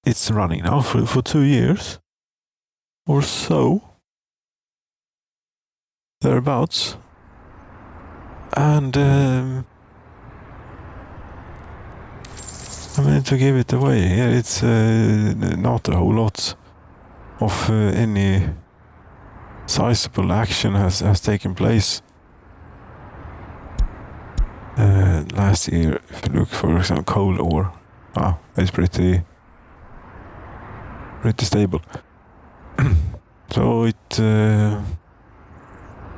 it's running now for 2 years or so, thereabouts, and I mean, to give it away here, it's not a whole lot of any sizable action has taken place. Last year, if you look for example, coal ore, it's pretty stable. So it,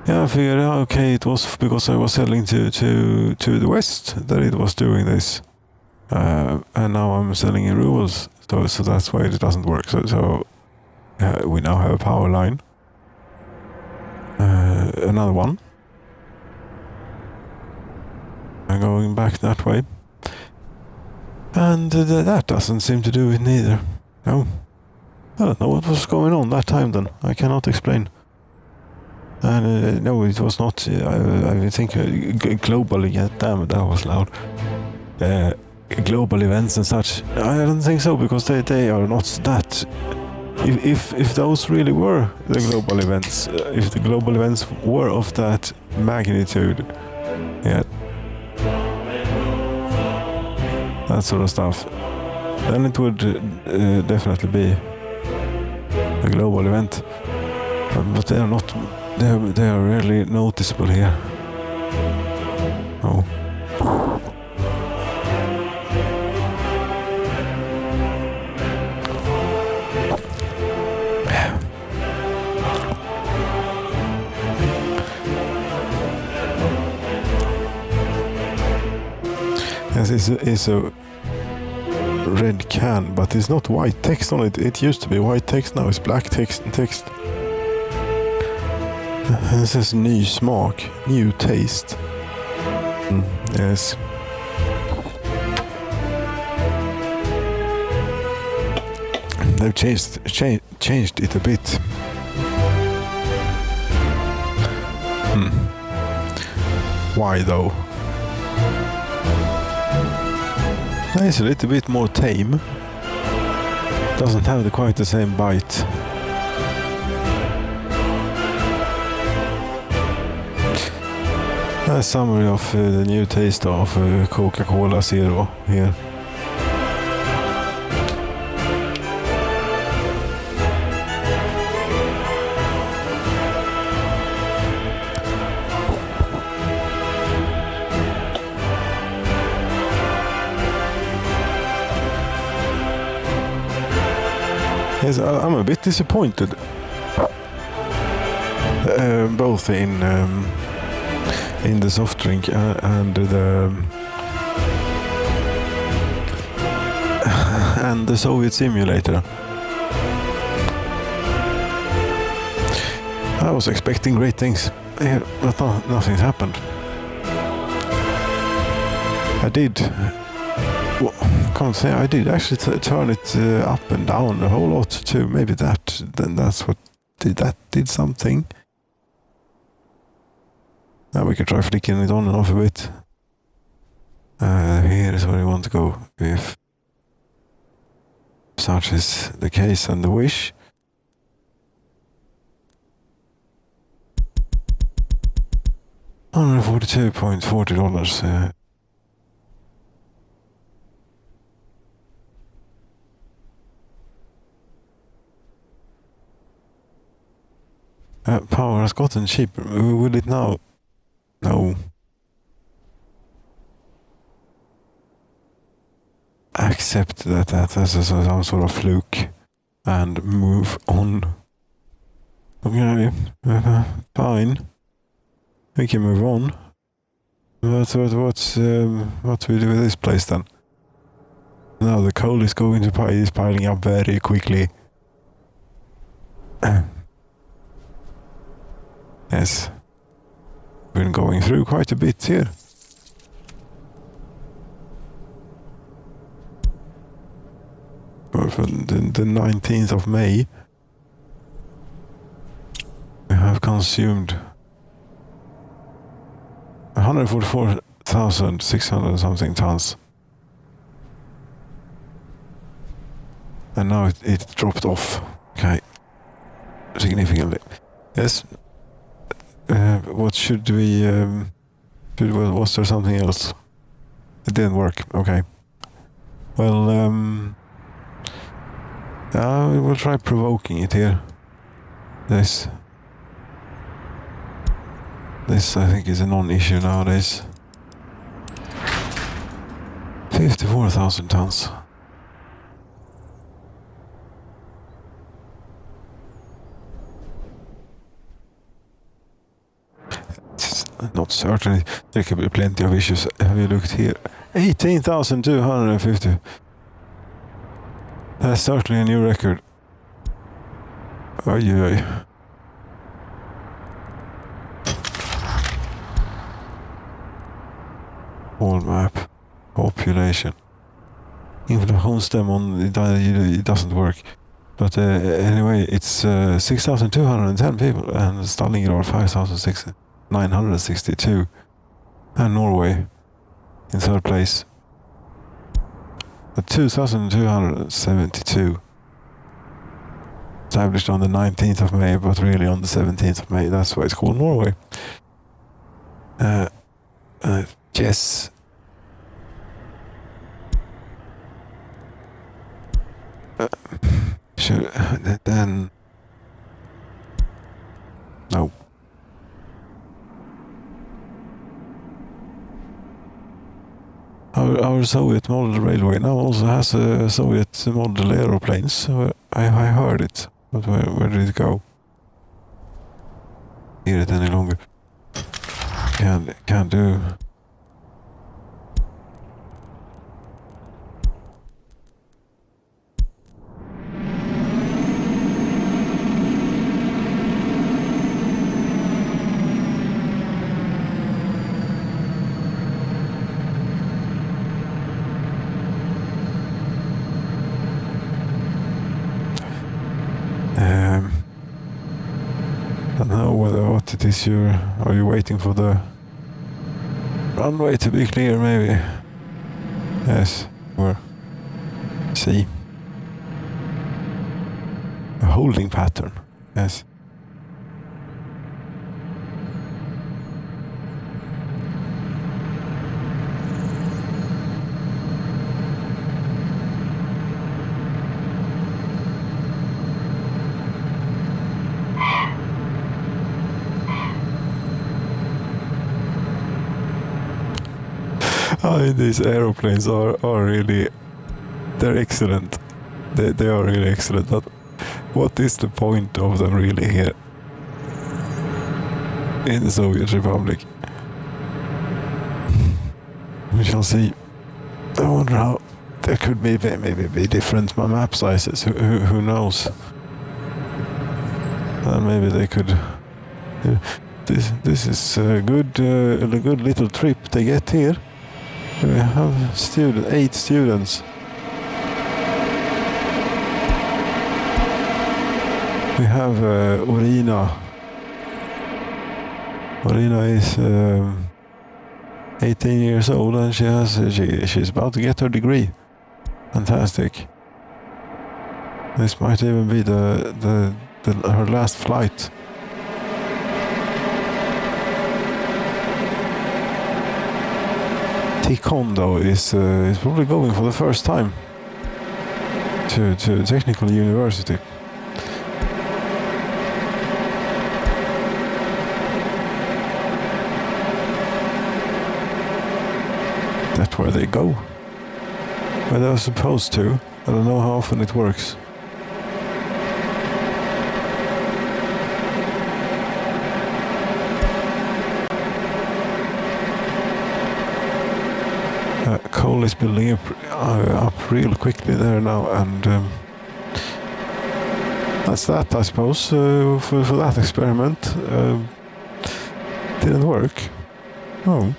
I figured, okay, it was because I was selling to the west that it was doing this, and now I'm selling in rubles, so that's why it doesn't work. So we now have a power line, another one, and going back that way, and that doesn't seem to do it neither. No, I don't know what was going on that time then. I cannot explain. And no, it was not. I think globally. Yeah, damn it, that was loud. Global events and such. I don't think so, because they are not that. If those really were the global events, if the global events were of that magnitude, yeah, that sort of stuff, then it would definitely be a global event. But they are not. They are rarely noticeable here. Oh. Yes, it's a red can, but it's not white text on it. It used to be white text, now it's black text. It says ny smak, new taste. Yes. They've changed it a bit. Why though? It's a little bit more tame. Doesn't have quite the same bite. A summary of the new taste of Coca-Cola Zero here. Yes, I'm a bit disappointed. Both in the soft drink and the Soviet simulator. I was expecting great things, but nothing's happened. I did. Can't say I did actually turn it up and down a whole lot too. Maybe that's what did something. Now we can try flicking it on and off a bit. Here is where we want to go if such is the case and the wish. $142.40. Power has gotten cheaper. Will it now? No. Accept that as some sort of fluke and move on. Okay, fine. We can move on. What do we do with this place then? Now the coal is going to is piling up very quickly. Yes. Been going through quite a bit here. For the 19th of May, we have consumed 144,600 something tons. And now it dropped off. Okay. Significantly. Yes. What should we... was there something else? It didn't work. Okay. Well, we will try provoking it here. This I think is a non-issue nowadays. 54,000 tons. It's not certain. There could be plenty of issues. Have you looked here? 18,250. That's certainly a new record. Oj. All map. Population. Inflationsdemon, it doesn't work. But anyway, it's 6,210 people and Stalingrad 5,962. And Norway in third place. 2,272. Established on the 19th of May, but really on the 17th of May. That's why it's called Norway. Yes. Should then... No. Our Soviet model railway now also has Soviet model aeroplanes. I heard it, but where did it go? Hear it any longer? Can't do. I don't know what it is are you waiting for the runway to be clear maybe? Yes, or see. A holding pattern, yes. These aeroplanes are really, they're excellent. They are really excellent. But what is the point of them really here in the Soviet Republic? We shall see. I wonder how there could be maybe different map sizes. Who knows? And maybe they could. This is a good little trip they get here. We have 8 students. We have Orina. Orina is 18 years old and she's about to get her degree. Fantastic. This might even be her last flight. Taekwondo is probably going for the first time to technical university. get where they go. Where they're supposed to. I don't know how often it works. Coal is building up real quickly there now, and that's that, I suppose, for that experiment. Didn't work. Oh.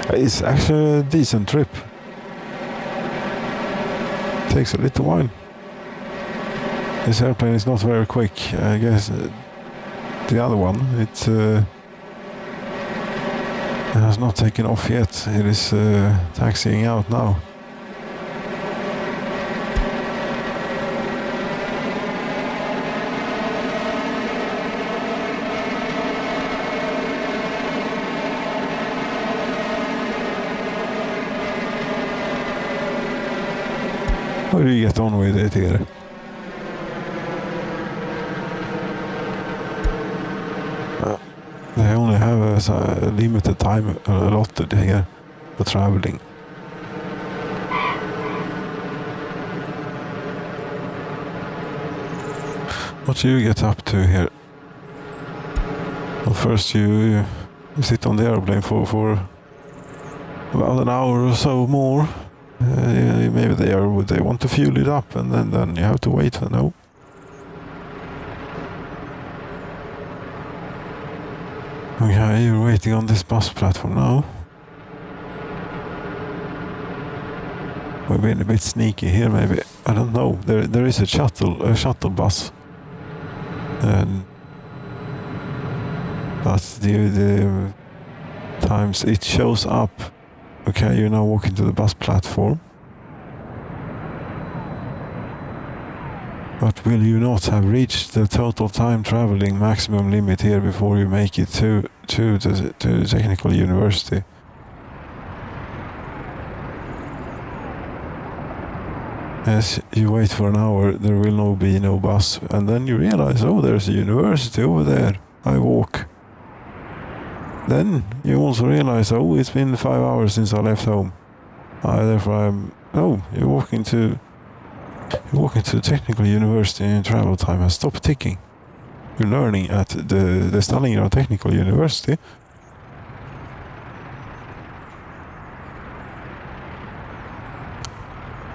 It's actually a decent trip. Takes a little while. This airplane is not very quick. I guess the other one, it has not taken off yet. It is taxiing out now. How do you get on with it here? They only have a limited time allotted here for traveling. What do you get up to here? Well, first you sit on the airplane for about an hour or so more. Maybe they want to fuel it up, and then you have to wait. No. Okay, you're waiting on this bus platform now. We're being a bit sneaky here, maybe. I don't know. There is a shuttle bus, but the times it shows up. Okay, you're now walking to the bus platform. But will you not have reached the total time traveling maximum limit here before you make it to the technical university? As you wait for an hour, there will be no bus, and then you realize, oh, there's a university over there. I walk. Then you also realize, oh, it's been 5 hours since I left home. You're walking to the technical university and travel time has stopped ticking. You're learning at the Stalingrad Technical University.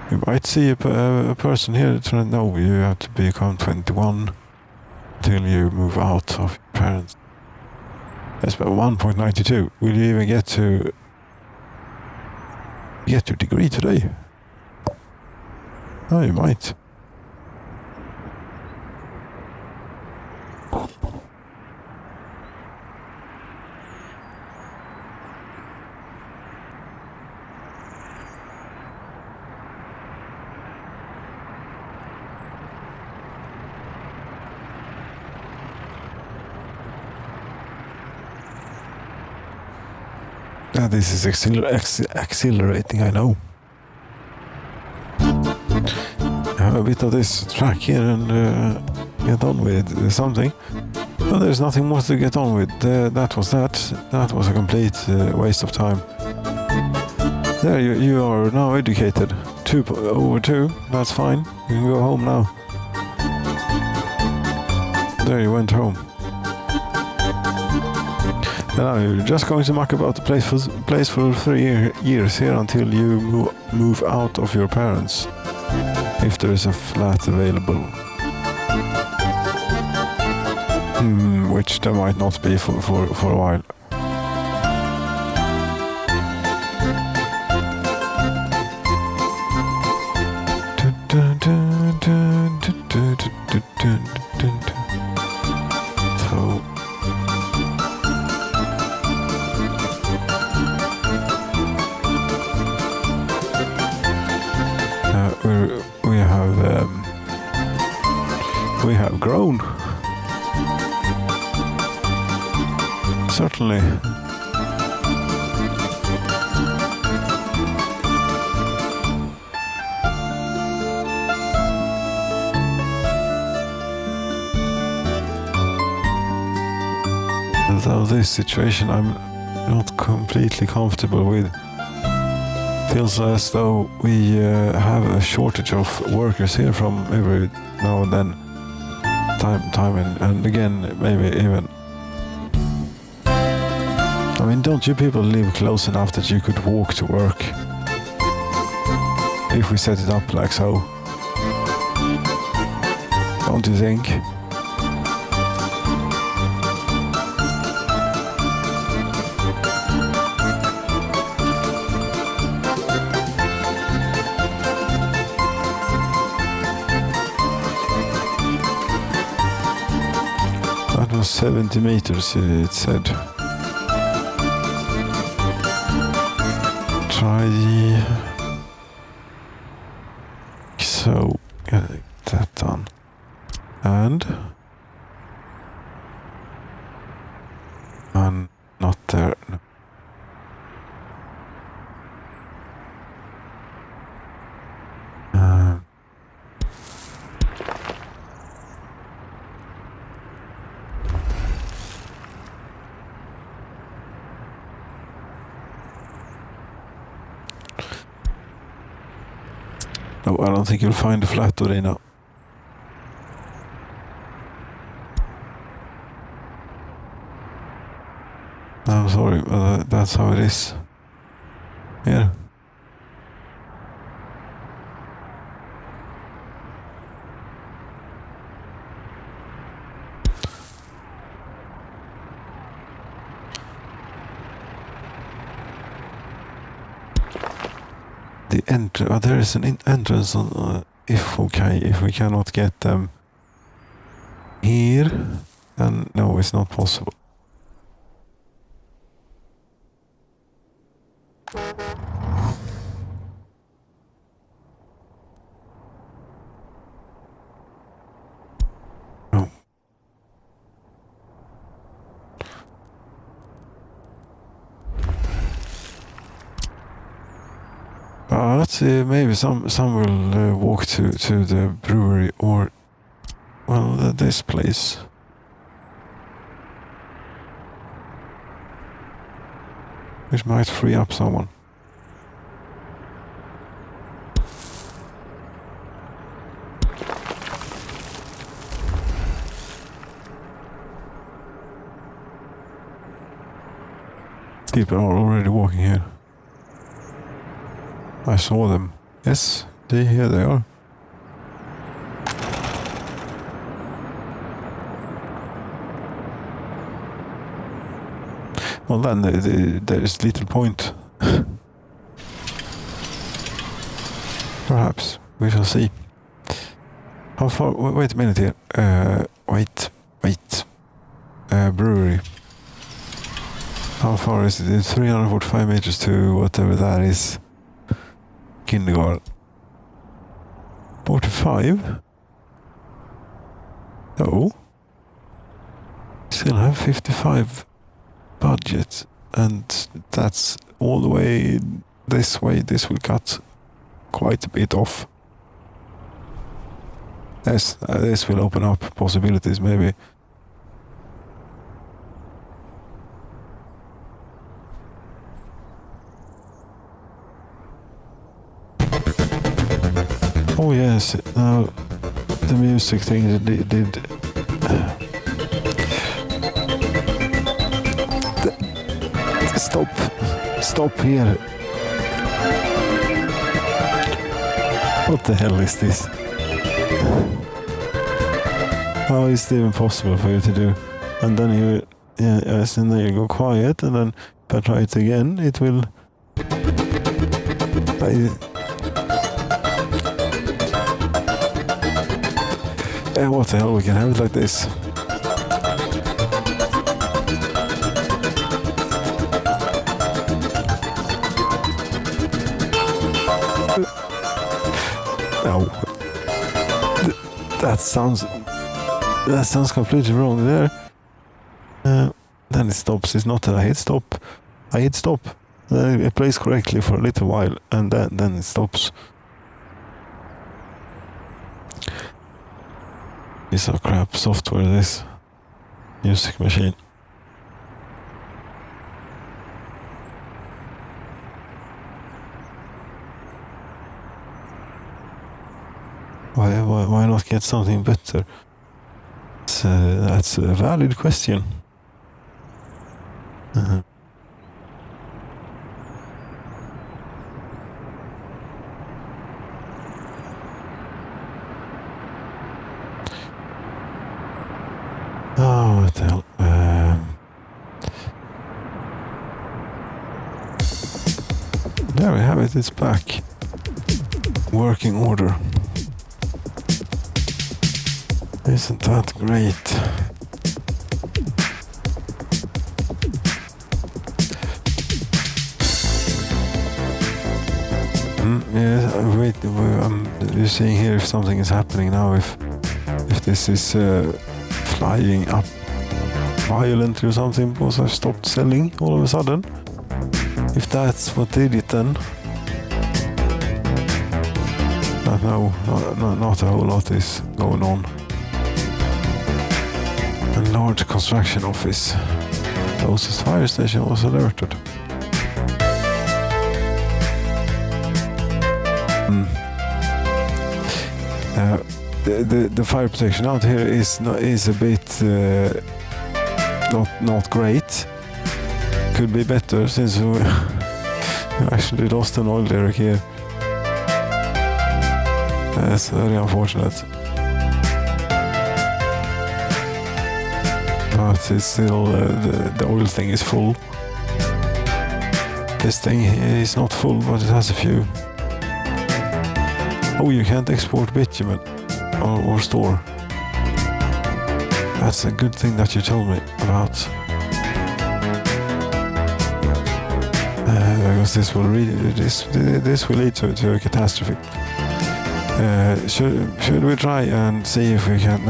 You might see a person here that no, you have to become 21 till you move out of your parents. That's about 1.92. Will you even get your degree today? Oh, you might. This is accelerating, I know. Have a bit of this track here and get on with something. Well, there's nothing more to get on with. That was that. That was a complete waste of time. There, you are now educated. 2/2. That's fine. You can go home now. There, you went home. Now you're just going to muck about the place for 3 years here until you move out of your parents, if there is a flat available. Which there might not be for a while. We have grown. Certainly. So this situation I'm not completely comfortable with. Feels as though we have a shortage of workers here from every now and then. Time and again, maybe even. I mean, don't you people live close enough that you could walk to work? If we set it up like so. Don't you think? That was 70 meters, it said. Try so get that done. And not there. No. No, I don't think you'll find a flat today now. I'm sorry, but that's how it is. Yeah. There is an entrance on if we cannot get them here, then no, it's not possible. No. But maybe some will walk to the brewery or, well, this place. Which might free up someone. People are already walking here. I saw them. Yes, here they are. Well then, there is little point. Perhaps. We shall see. How far? Wait a minute here. Wait. Brewery. How far is it? It's 345 meters to whatever that is. Kindergarten. 45? No. Still have 55 budget, and that's all the way this way. This will cut quite a bit off. Yes, this will open up possibilities maybe. Oh yes, now the music thing did stop here. What the hell is this? How is it even possible for you to do? And then you, yes, and then you go quiet, and then if I try it again, it will. What the hell? We can have it like this. No, that sounds completely wrong there. Then it stops. It's not that I hit stop. I hit stop. Then it plays correctly for a little while, and then it stops. Piece of crap software, this music machine. Why not get something better? That's a valid question. Oh, what the hell? There we have it, it's back. Working order. Isn't that great? Yeah, wait, I'm just seeing here if something is happening now, if this is flying up violently or something because I stopped selling all of a sudden. If that's what did it then. No, not a whole lot is going on. A large construction office. Closest fire station was alerted. The fire protection out here is a bit not great. Could be better since we actually lost an oil derrick here. That's very unfortunate. But it's still the oil thing is full. This thing is not full, but it has a few. Oh, you can't export bitumen or store. That's a good thing that you told me about. Because this will lead to a catastrophe. Should we try and see if we can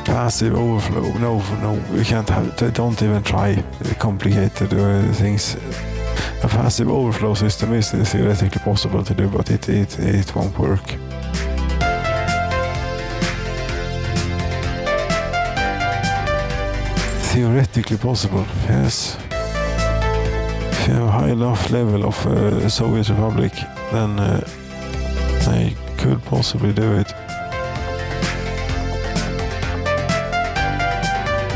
passive overflow? No, we can't have. Don't even try complicated things. A passive overflow system is theoretically possible to do, but it won't work. Theoretically possible, yes. If you have a high enough level of Soviet Republic, then they could possibly do it.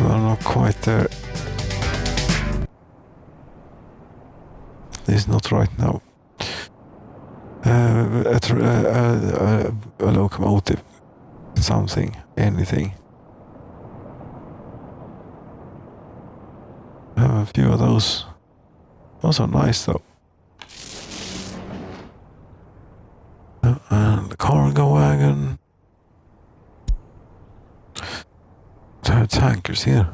But I'm not quite there. It's not right now. A locomotive, something, anything. I have a few of those. Those are nice though. And the cargo wagon. There are tankers here.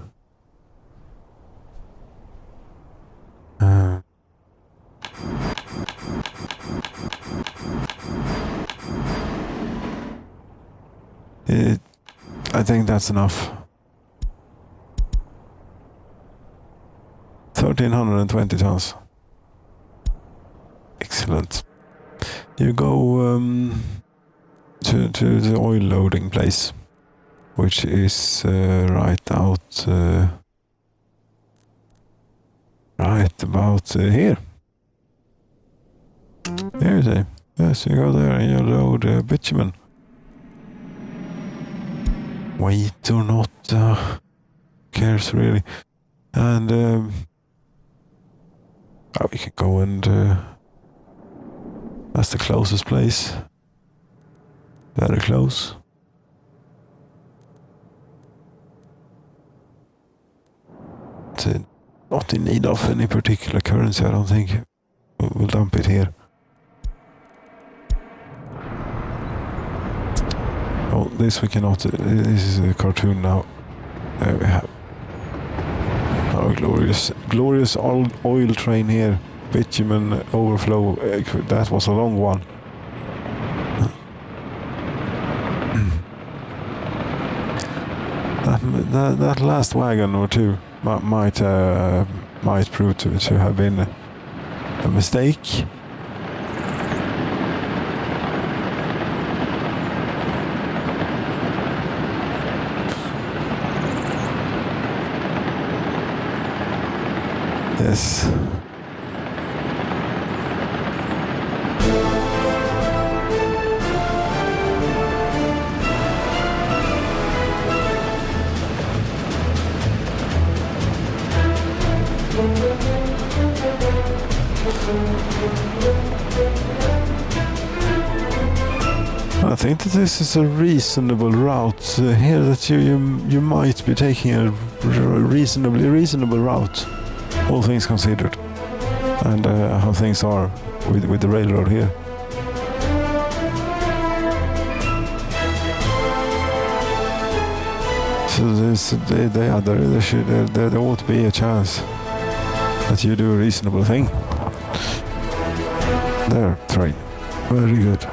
I think that's enough. 1,320 tons. Excellent. You go to the oil loading place, which is right out, right about here. There you see. Yes, you go there and you load bitumen. Weight or not, cares really. And we can go and that's the closest place. Very close. It's not in need of any particular currency, I don't think. We'll dump it here. Oh, this we cannot. This is a cartoon now. There we have. Oh, glorious oil train here. Bitumen overflow. That was a long one. That last wagon or two might prove to have been a mistake. Yes. I think that this is a reasonable route here, that you might be taking a reasonable route, all things considered, and how things are with the railroad here. So there ought to be a chance that you do a reasonable thing. There, train. Very good.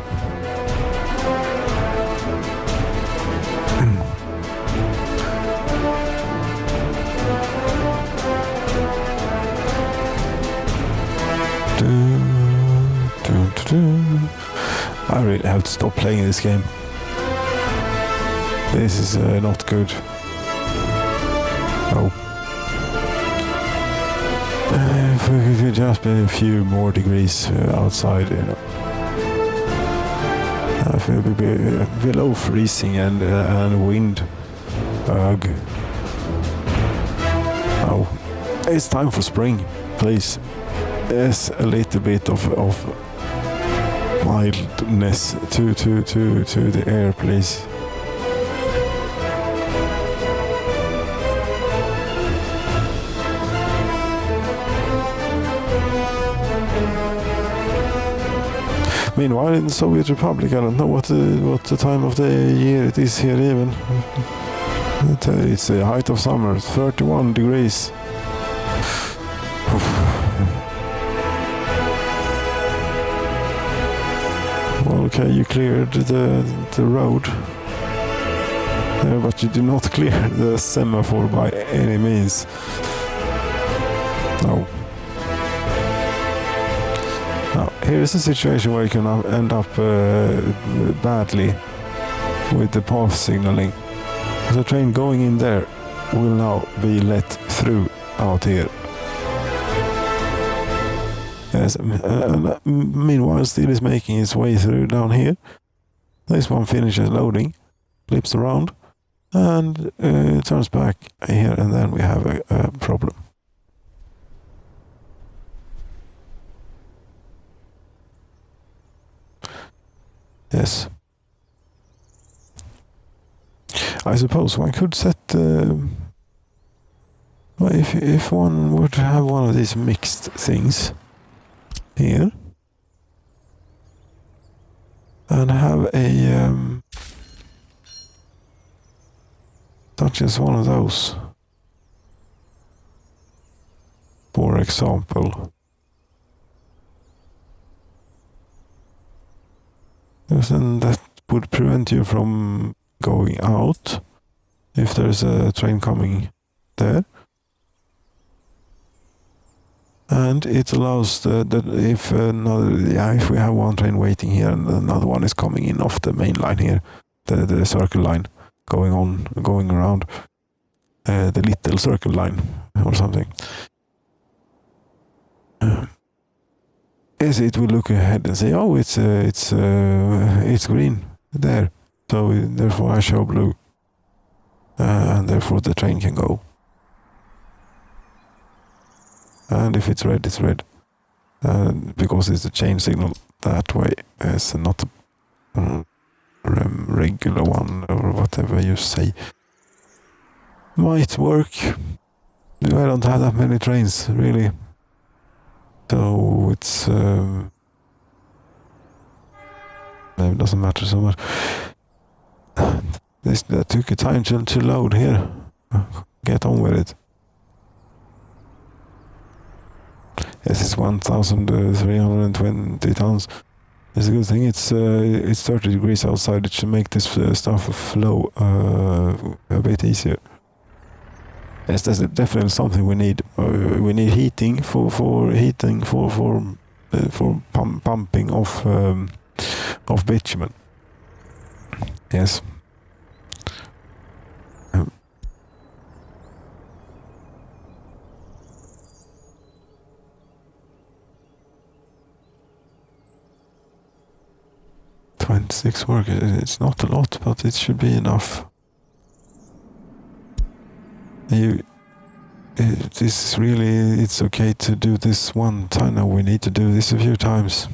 I really have to stop playing this game. This is not good. Oh. If we could just be a few more degrees outside, you know. If it would be below freezing and wind. Ugh. Oh. It's time for spring, please. There's a little bit of mildness to the air, please. Meanwhile, in the Soviet Republic, I don't know what the time of the year it is here even. It's the height of summer, 31 degrees. Well, okay, you cleared the road, but you do not clear the semaphore by any means. No. Now, here is a situation where you can end up badly with the path signaling. The train going in there will now be let through out here. Yes, meanwhile still is making its way through down here. This one finishes loading, flips around, and turns back here, and then we have a problem. Yes. I suppose one could set... well, if one would have one of these mixed things here, and have a such as one of those, for example, then that would prevent you from going out if there's a train coming there. And it allows that if we have one train waiting here and another one is coming in off the main line here, the circle line going around, the little circle line or something. Yes, it will look ahead and say, oh, it's green there, so therefore I show blue, and therefore the train can go. And if it's red, it's red. Because it's a chain signal that way. It's not a regular one or whatever you say. Might work. I don't have that many trains, really. So it's... it doesn't matter so much. That took a time to load here. Get on with it. Yes, it's 1,320 tons. It's a good thing. It's 30 degrees outside. It should make this stuff flow a bit easier. Yes, that's definitely something we need. We need heating for pumping of bitumen. Yes. 26 workers, it's not a lot, but it should be enough. this is really, it's okay to do this one time. No, we need to do this a few times.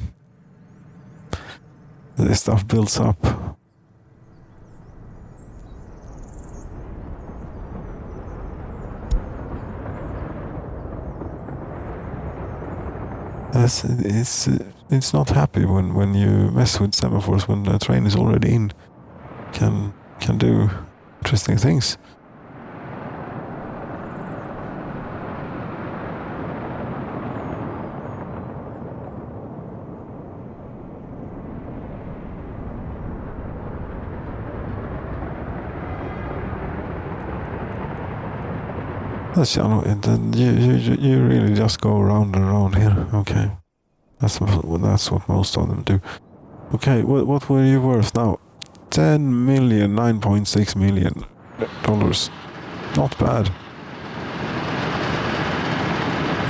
This stuff builds up. It's not happy when you mess with semaphores when the train is already in. Can do interesting things. That's you really just go around and around here. Okay, that's what most of them do. Okay, what were you worth now? 10 million, 9.6 million dollars. Not bad.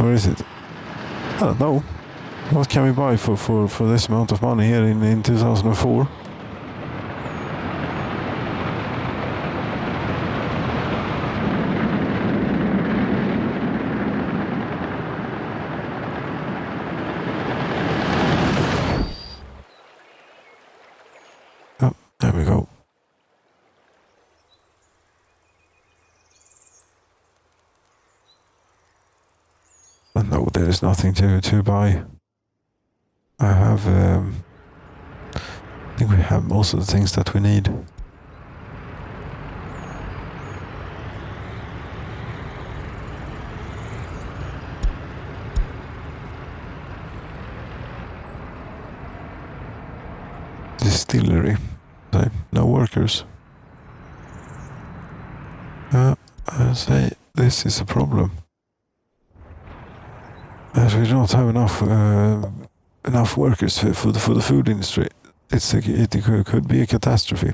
Where is it? I don't know. What can we buy for this amount of money here in 2004? Oh, there we go. No, there is nothing to buy. I have, I think we have most of the things that we need. Distillery. No workers. I say this is a problem. As we don't have enough workers for the food industry, it could be a catastrophe.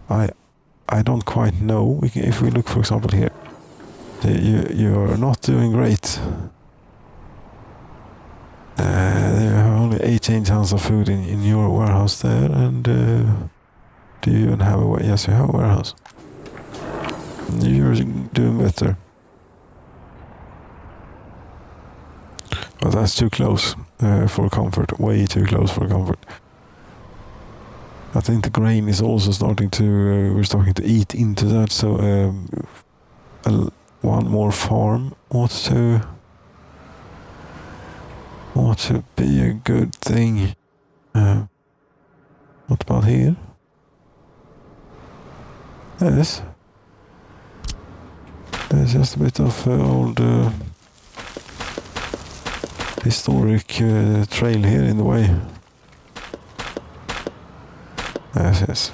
I don't quite know. If we look, for example, here, you are not doing great. You have only 18 tons of food in your warehouse there, and do you even have a yes, you have a warehouse. You're doing better. But that's too close for comfort. Way too close for comfort. I think the grain is also starting to, we're starting to eat into that, so one more farm ought to be a good thing. What about here? Yes. There's just a bit of old historic trail here in the way. Yes.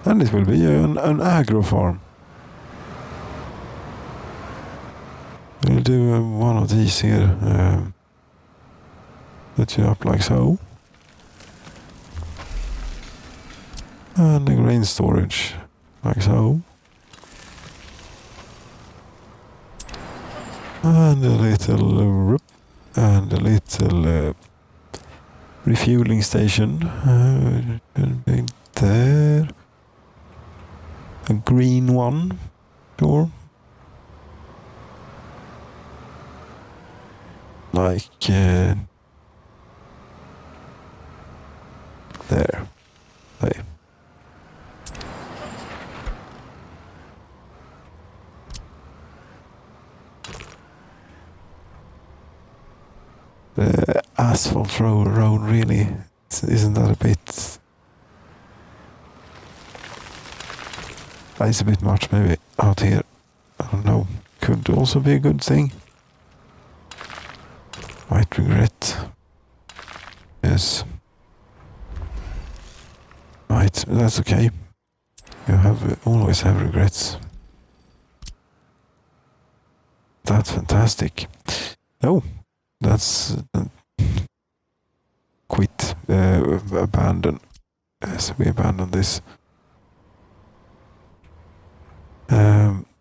And it will be an agro farm. We'll do one of these here. Put you up like so. And the grain storage like so. And a little and a little refueling station there. A green one, sure. Like there. Hey. The asphalt road really, isn't that a bit? It's a bit much maybe out here. I don't know. Could also be a good thing. Might regret. Yes. Right, that's okay. You always have regrets. That's fantastic. No, that's quit. Abandon. Yes, we abandon this.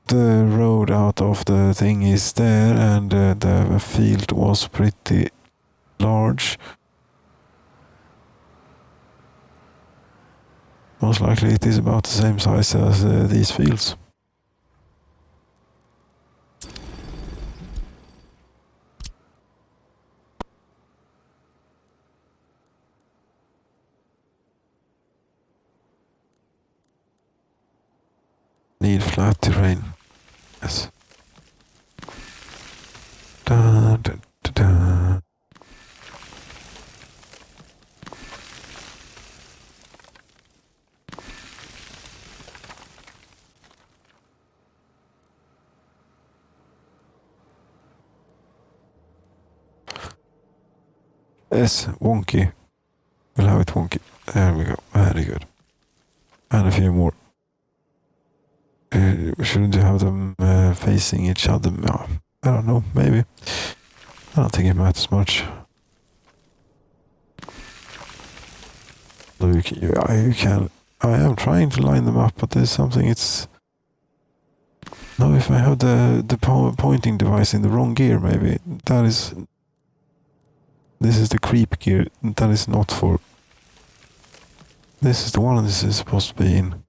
The road out of the thing is there, and the field was pretty large. Most likely it is about the same size as these fields. Need flat terrain. Yes. Da, da, da, da. Yes, wonky. We'll have it wonky. There we go. Very good. And a few more. Shouldn't you have them facing each other? No, I don't know. Maybe. I don't think it matters much. You can. I am trying to line them up, but there's something. It's. No, if I have the pointing device in the wrong gear, maybe that is. This is the creep gear. That is not for. This is the one this is supposed to be in.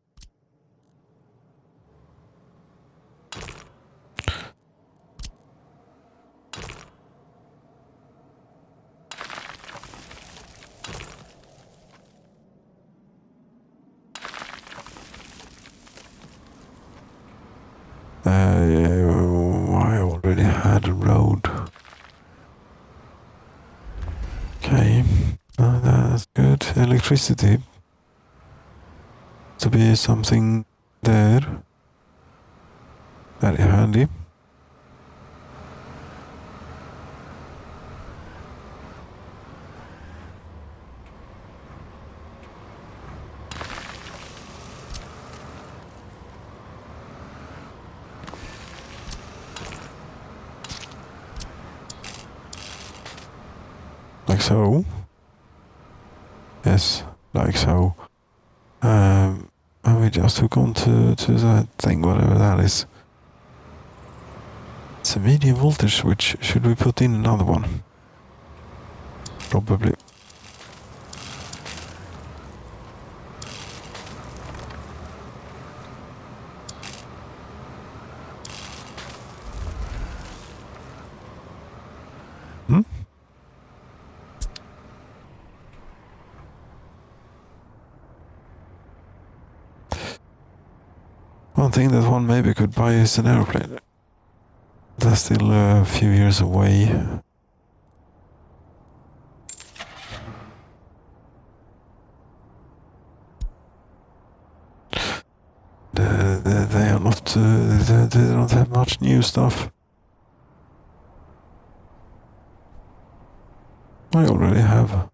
I already had a road. Okay, that's good. Electricity. To be something there. Very handy. Like so. Yes, like so. And we just hook on to that thing, whatever that is. It's a medium voltage switch. Should we put in another one? Probably. Hmm? One thing that one maybe could buy is an airplane. That's still a few years away. They are not. They don't have much new stuff. I already have.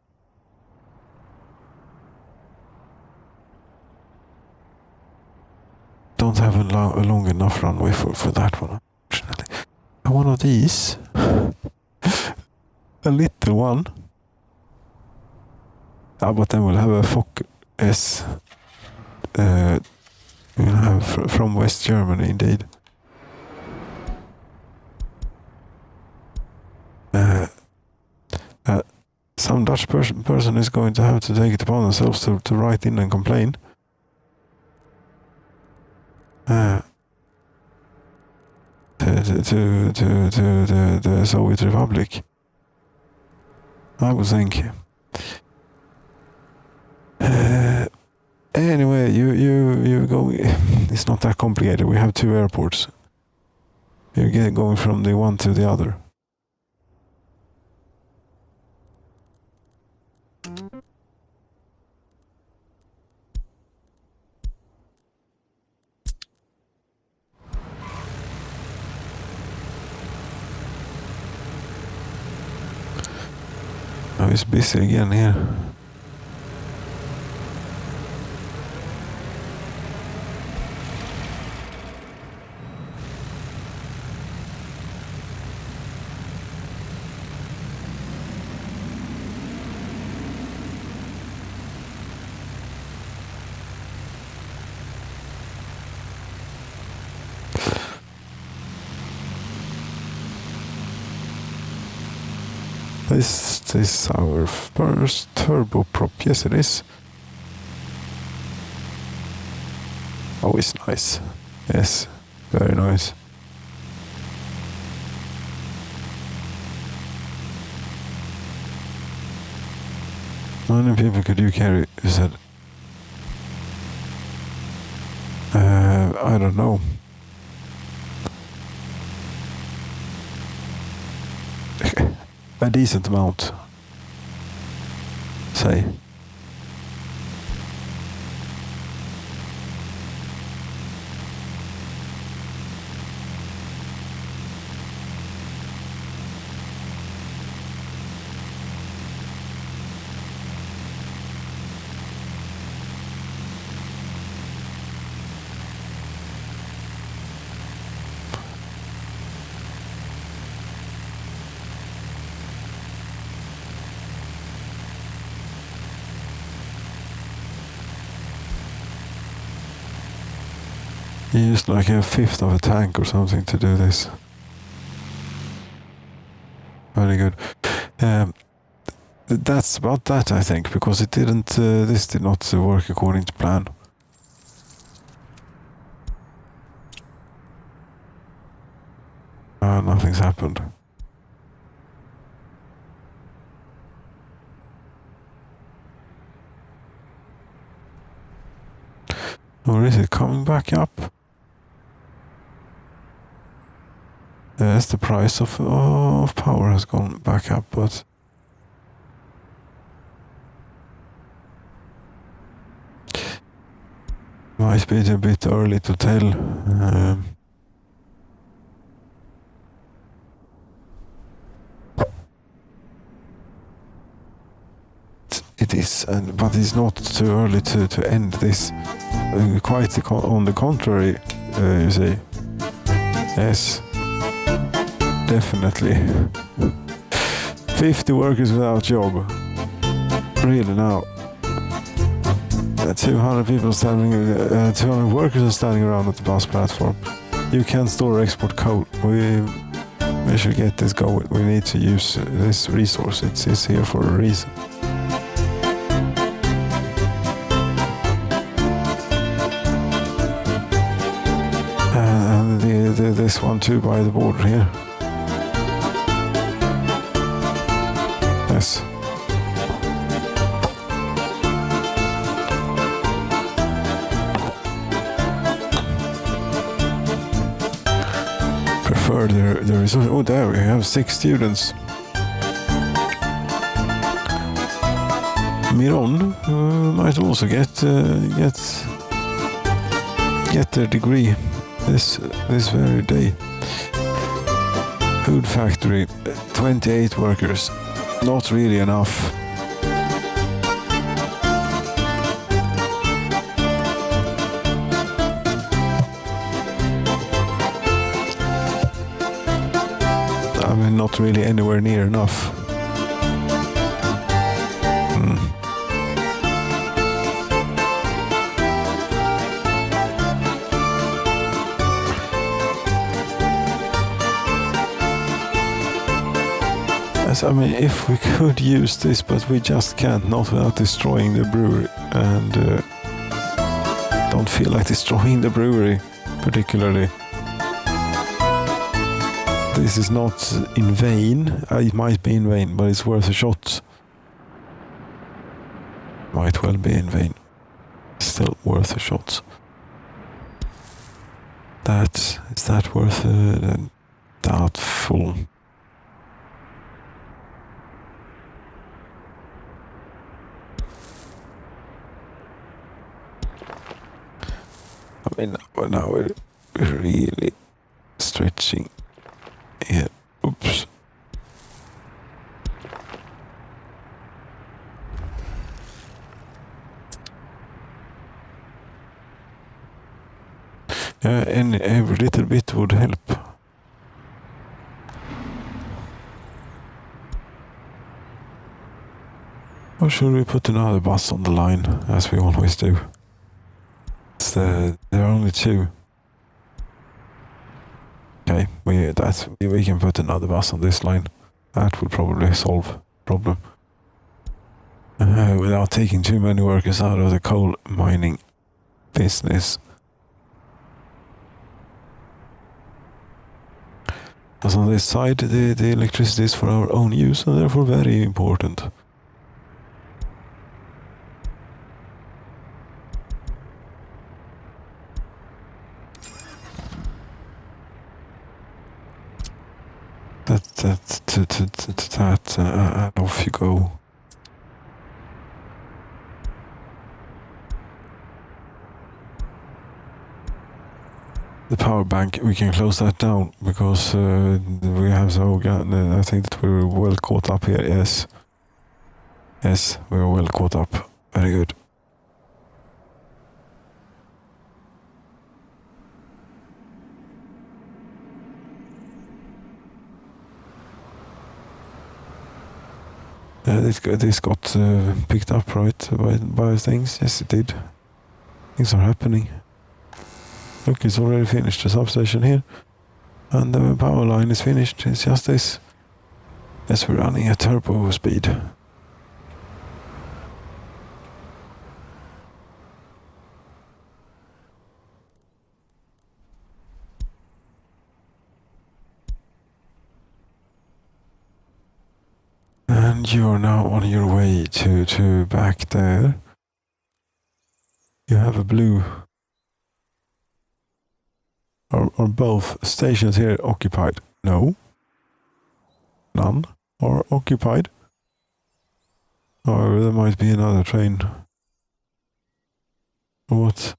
Don't have a long enough runway for that one, unfortunately. One of these. A little one. But then we'll have a Fokker S. We'll have from West Germany, indeed. Some Dutch person is going to have to take it upon themselves to write in and complain. To the Soviet Republic, I would think. Anyway, you go. It's not that complicated. We have two airports. You're going from the one to the other. Now it's busy again here. This this our first turboprop? Yes, it is. Oh, it's nice. Yes, very nice. How many people could you carry? You said. I don't know. A decent amount. Say. You used like a fifth of a tank or something to do this. Very good. That's about that, I think, because it didn't. This did not work according to plan. Nothing's happened. Or is it coming back up? Yes, the price of power has gone back up, but might be a bit early to tell. It is, but it's not too early to end this. Quite on the contrary, you see. Yes, definitely. 50 workers without job. Really now. 200 people standing, 200 workers are standing around at the bus platform. You can't store or export coal. We should get this going. We need to use this resource. It's here for a reason. And this one too by the border here. Yes. Prefer the resource. Oh, there we have 6 students. Miron might also get their degree this very day. Food factory, 28 workers. Not really enough. I mean, not really anywhere near enough. I mean, if we could use this, but we just can't, not without destroying the brewery, and don't feel like destroying the brewery particularly. This is not in vain. It might be in vain, but it's worth a shot. Might well be in vain. Still worth a shot. Is that worth doubtful? I mean, now we're really stretching here. Oops. Every little bit would help. Or should we put another bus on the line, as we always do? There are only 2. Okay, we can put another bus on this line. That would probably solve problem. Without taking too many workers out of the coal mining business. As on this side, the electricity is for our own use and therefore very important. And off you go. The power bank, we can close that down because we have I think that we're well caught up here. Yes. Yes, we're well caught up. Very good. This got picked up right by things. Yes, it did. Things are happening. Look, it's already finished. The substation here. And the power line is finished. It's just this. Yes, we're running at turbo speed. And you're now on your way to back there. You have a blue. Are both stations here occupied? No. None are occupied. Or there might be another train. What?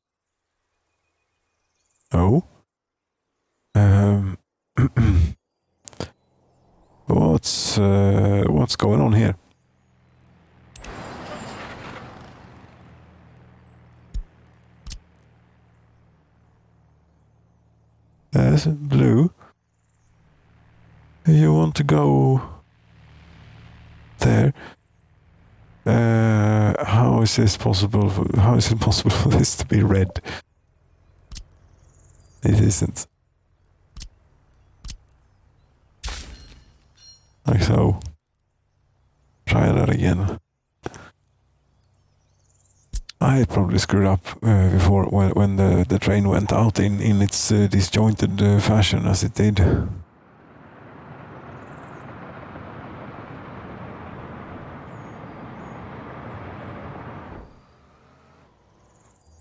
Oh. What's going on here? Yes, blue. You want to go there? How is this possible? How is it possible for this to be red? It isn't. Like so. Try that again. I probably screwed up before when the train went out in its disjointed fashion as it did.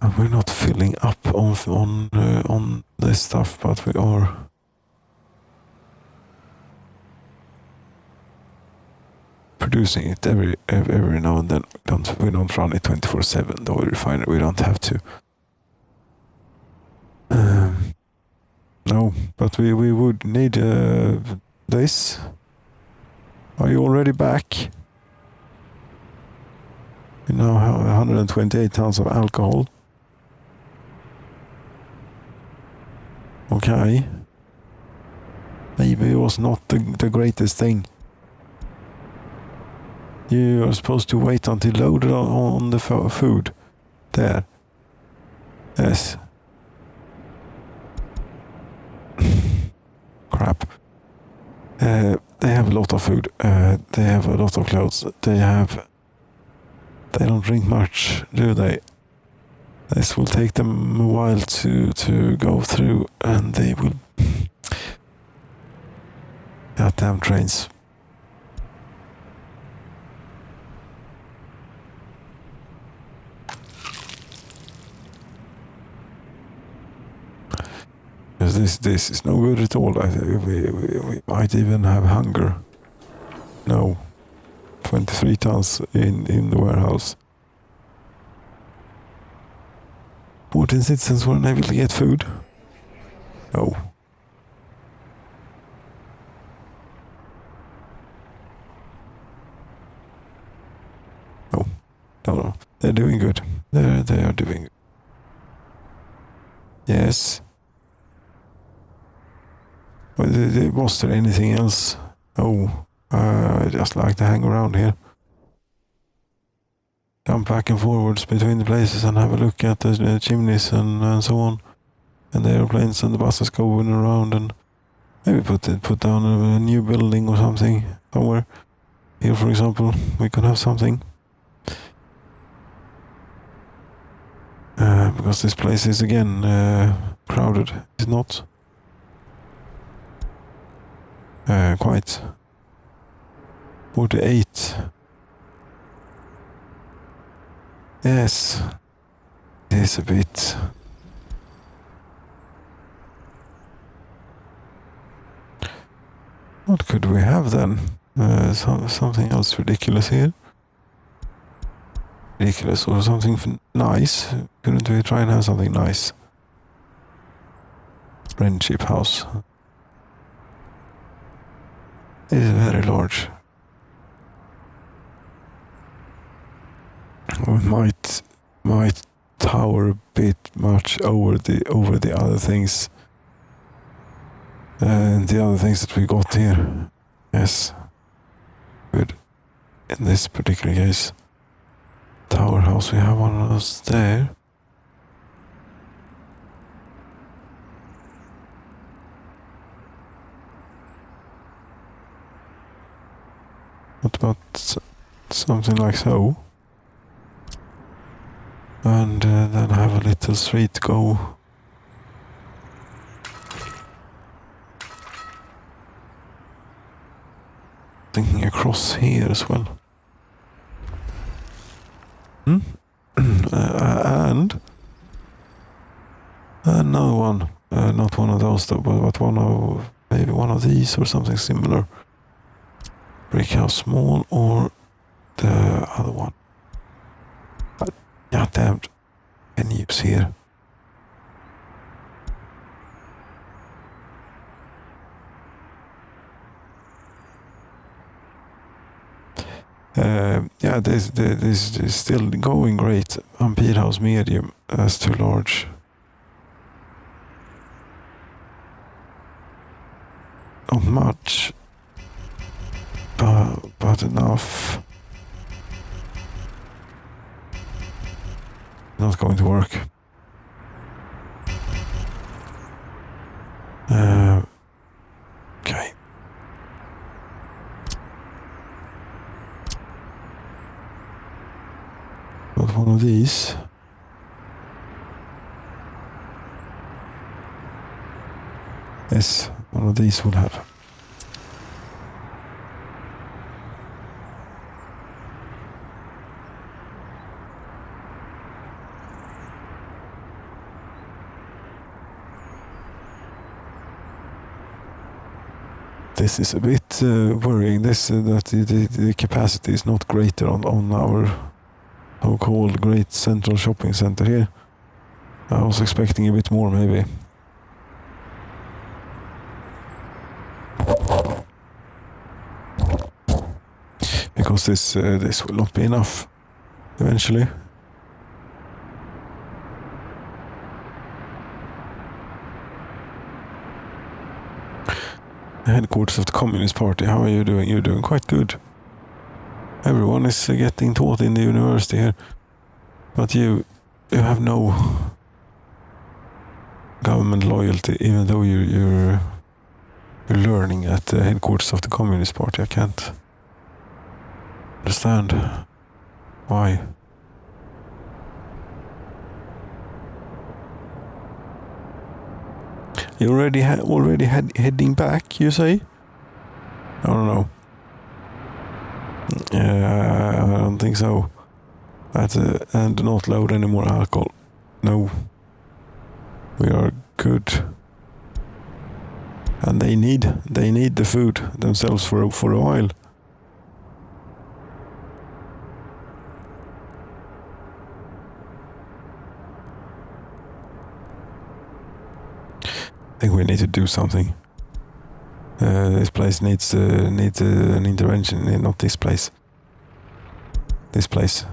And we're not filling up on this stuff, but we are. Producing it every now and then. We don't run it 24/7. The oil refinery, we don't have to. No, but we would need this. Are you already back? You now have 128 tons of alcohol. Okay. Maybe it was not the greatest thing. You are supposed to wait until loaded on the food. There. Yes. Crap. They have a lot of food. They have a lot of clothes. They don't drink much, do they? This will take them a while to go through, and they will. Goddamn trains. This is no good at all. I think we might even have hunger. No. 23 tons in the warehouse. 14 citizens were unable to get food. No. No. They're doing good. They are doing good. Yes. Was there anything else? Oh, I just like to hang around here. Jump back and forwards between the places and have a look at the chimneys and so on. And the airplanes and the buses going around, and maybe put down a new building or something somewhere. Here, for example, we could have something. Because this place is again crowded. It's not quite. 48. Yes, it is a bit. What could we have then? Something else ridiculous here? Ridiculous or something nice? Couldn't we try and have something nice? Friendship house. It is very large. We might tower a bit much over the other things. And the other things that we got here. Yes. Good. In this particular case. Tower house, we have one of those there. What about something like so? And then have a little street go. Thinking across here as well. And another one. Not one of those though, but maybe one of these or something similar. Brick house small or the other one. But yeah, damn. Can use here. Yeah, this is still going great. Ampere house medium, that's too large. Not much, but enough. Not going to work. Okay. Got one of these. Yes, one of these will have. This is a bit worrying. That the capacity is not greater on our so-called great central shopping center here. I was expecting a bit more, maybe. Because this will not be enough eventually. The headquarters of the Communist Party, how are you doing? You're doing quite good. Everyone is getting taught in the university here. But you have no government loyalty, even though you're learning at the headquarters of the Communist Party. I can't understand why. You already heading back, you say? I don't know. I don't think so. And do not load any more alcohol. No. We are good. And they need the food themselves for a while. I think we need to do something. This place needs an intervention. Not this place. This place.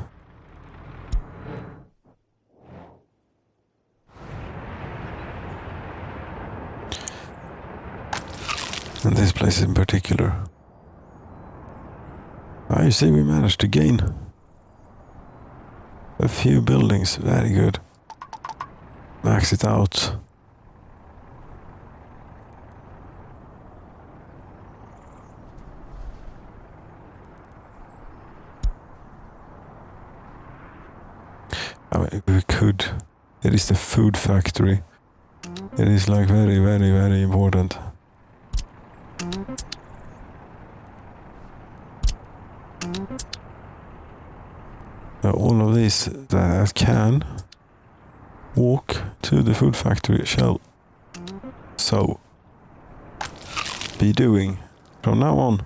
And this place in particular. You see, we managed to gain a few buildings. Very good. Max it out. we could. It is the food factory. It is like very, very, very important. All of these that can walk to the food factory shall so be doing from now on.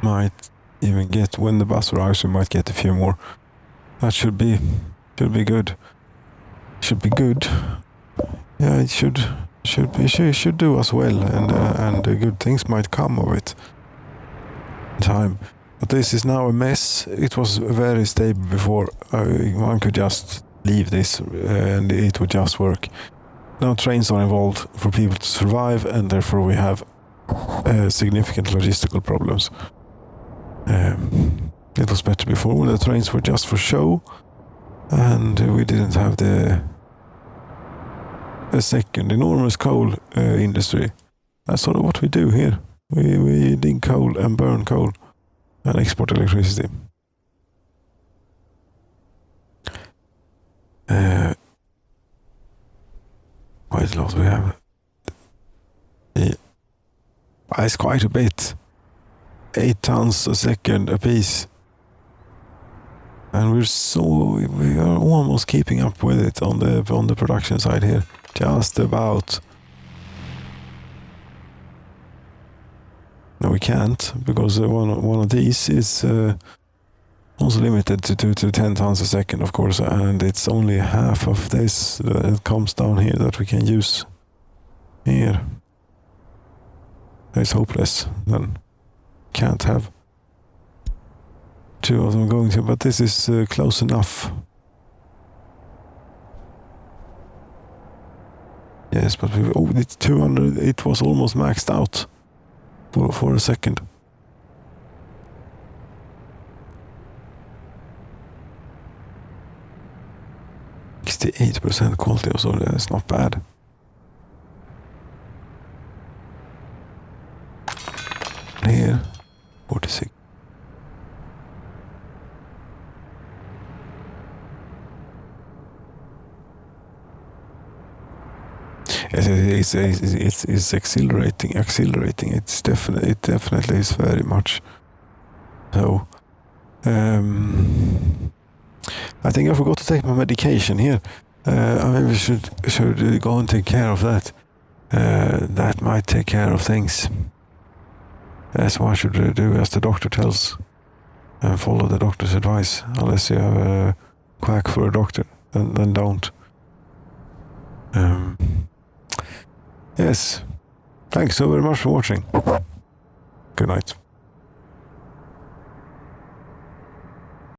Might even get, when the bus arrives, we might get a few more. That should be good. Should be good. Yeah, it should do us well, and good things might come of it in time. But this is now a mess. It was very stable before. One could just leave this and it would just work. Now trains are involved for people to survive, and therefore we have significant logistical problems. It was better before when the trains were just for show, and we didn't have the second enormous coal industry. That's sort of what we do here. We dig coal and burn coal and export electricity. Quite a lot we have. Yeah. It's quite a bit. 8 tons a second a piece. And we are almost keeping up with it on the production side here. Just about. No, we can't, because one of these is also limited to 10 tons a second, of course, and it's only half of this that comes down here that we can use here. It's hopeless. Then can't have 2 of them going to, but this is close enough. Yes, but it's 200. It was almost maxed out for a second. The 8% quality or so, that's not bad. Here, 46. It's accelerating. It definitely is very much. So, I think I forgot to take my medication here. I maybe should go and take care of that. That might take care of things. That's what I should do, as the doctor tells. Follow the doctor's advice, unless you have a quack for a doctor, then don't. Yes. Thanks so very much for watching. Good night.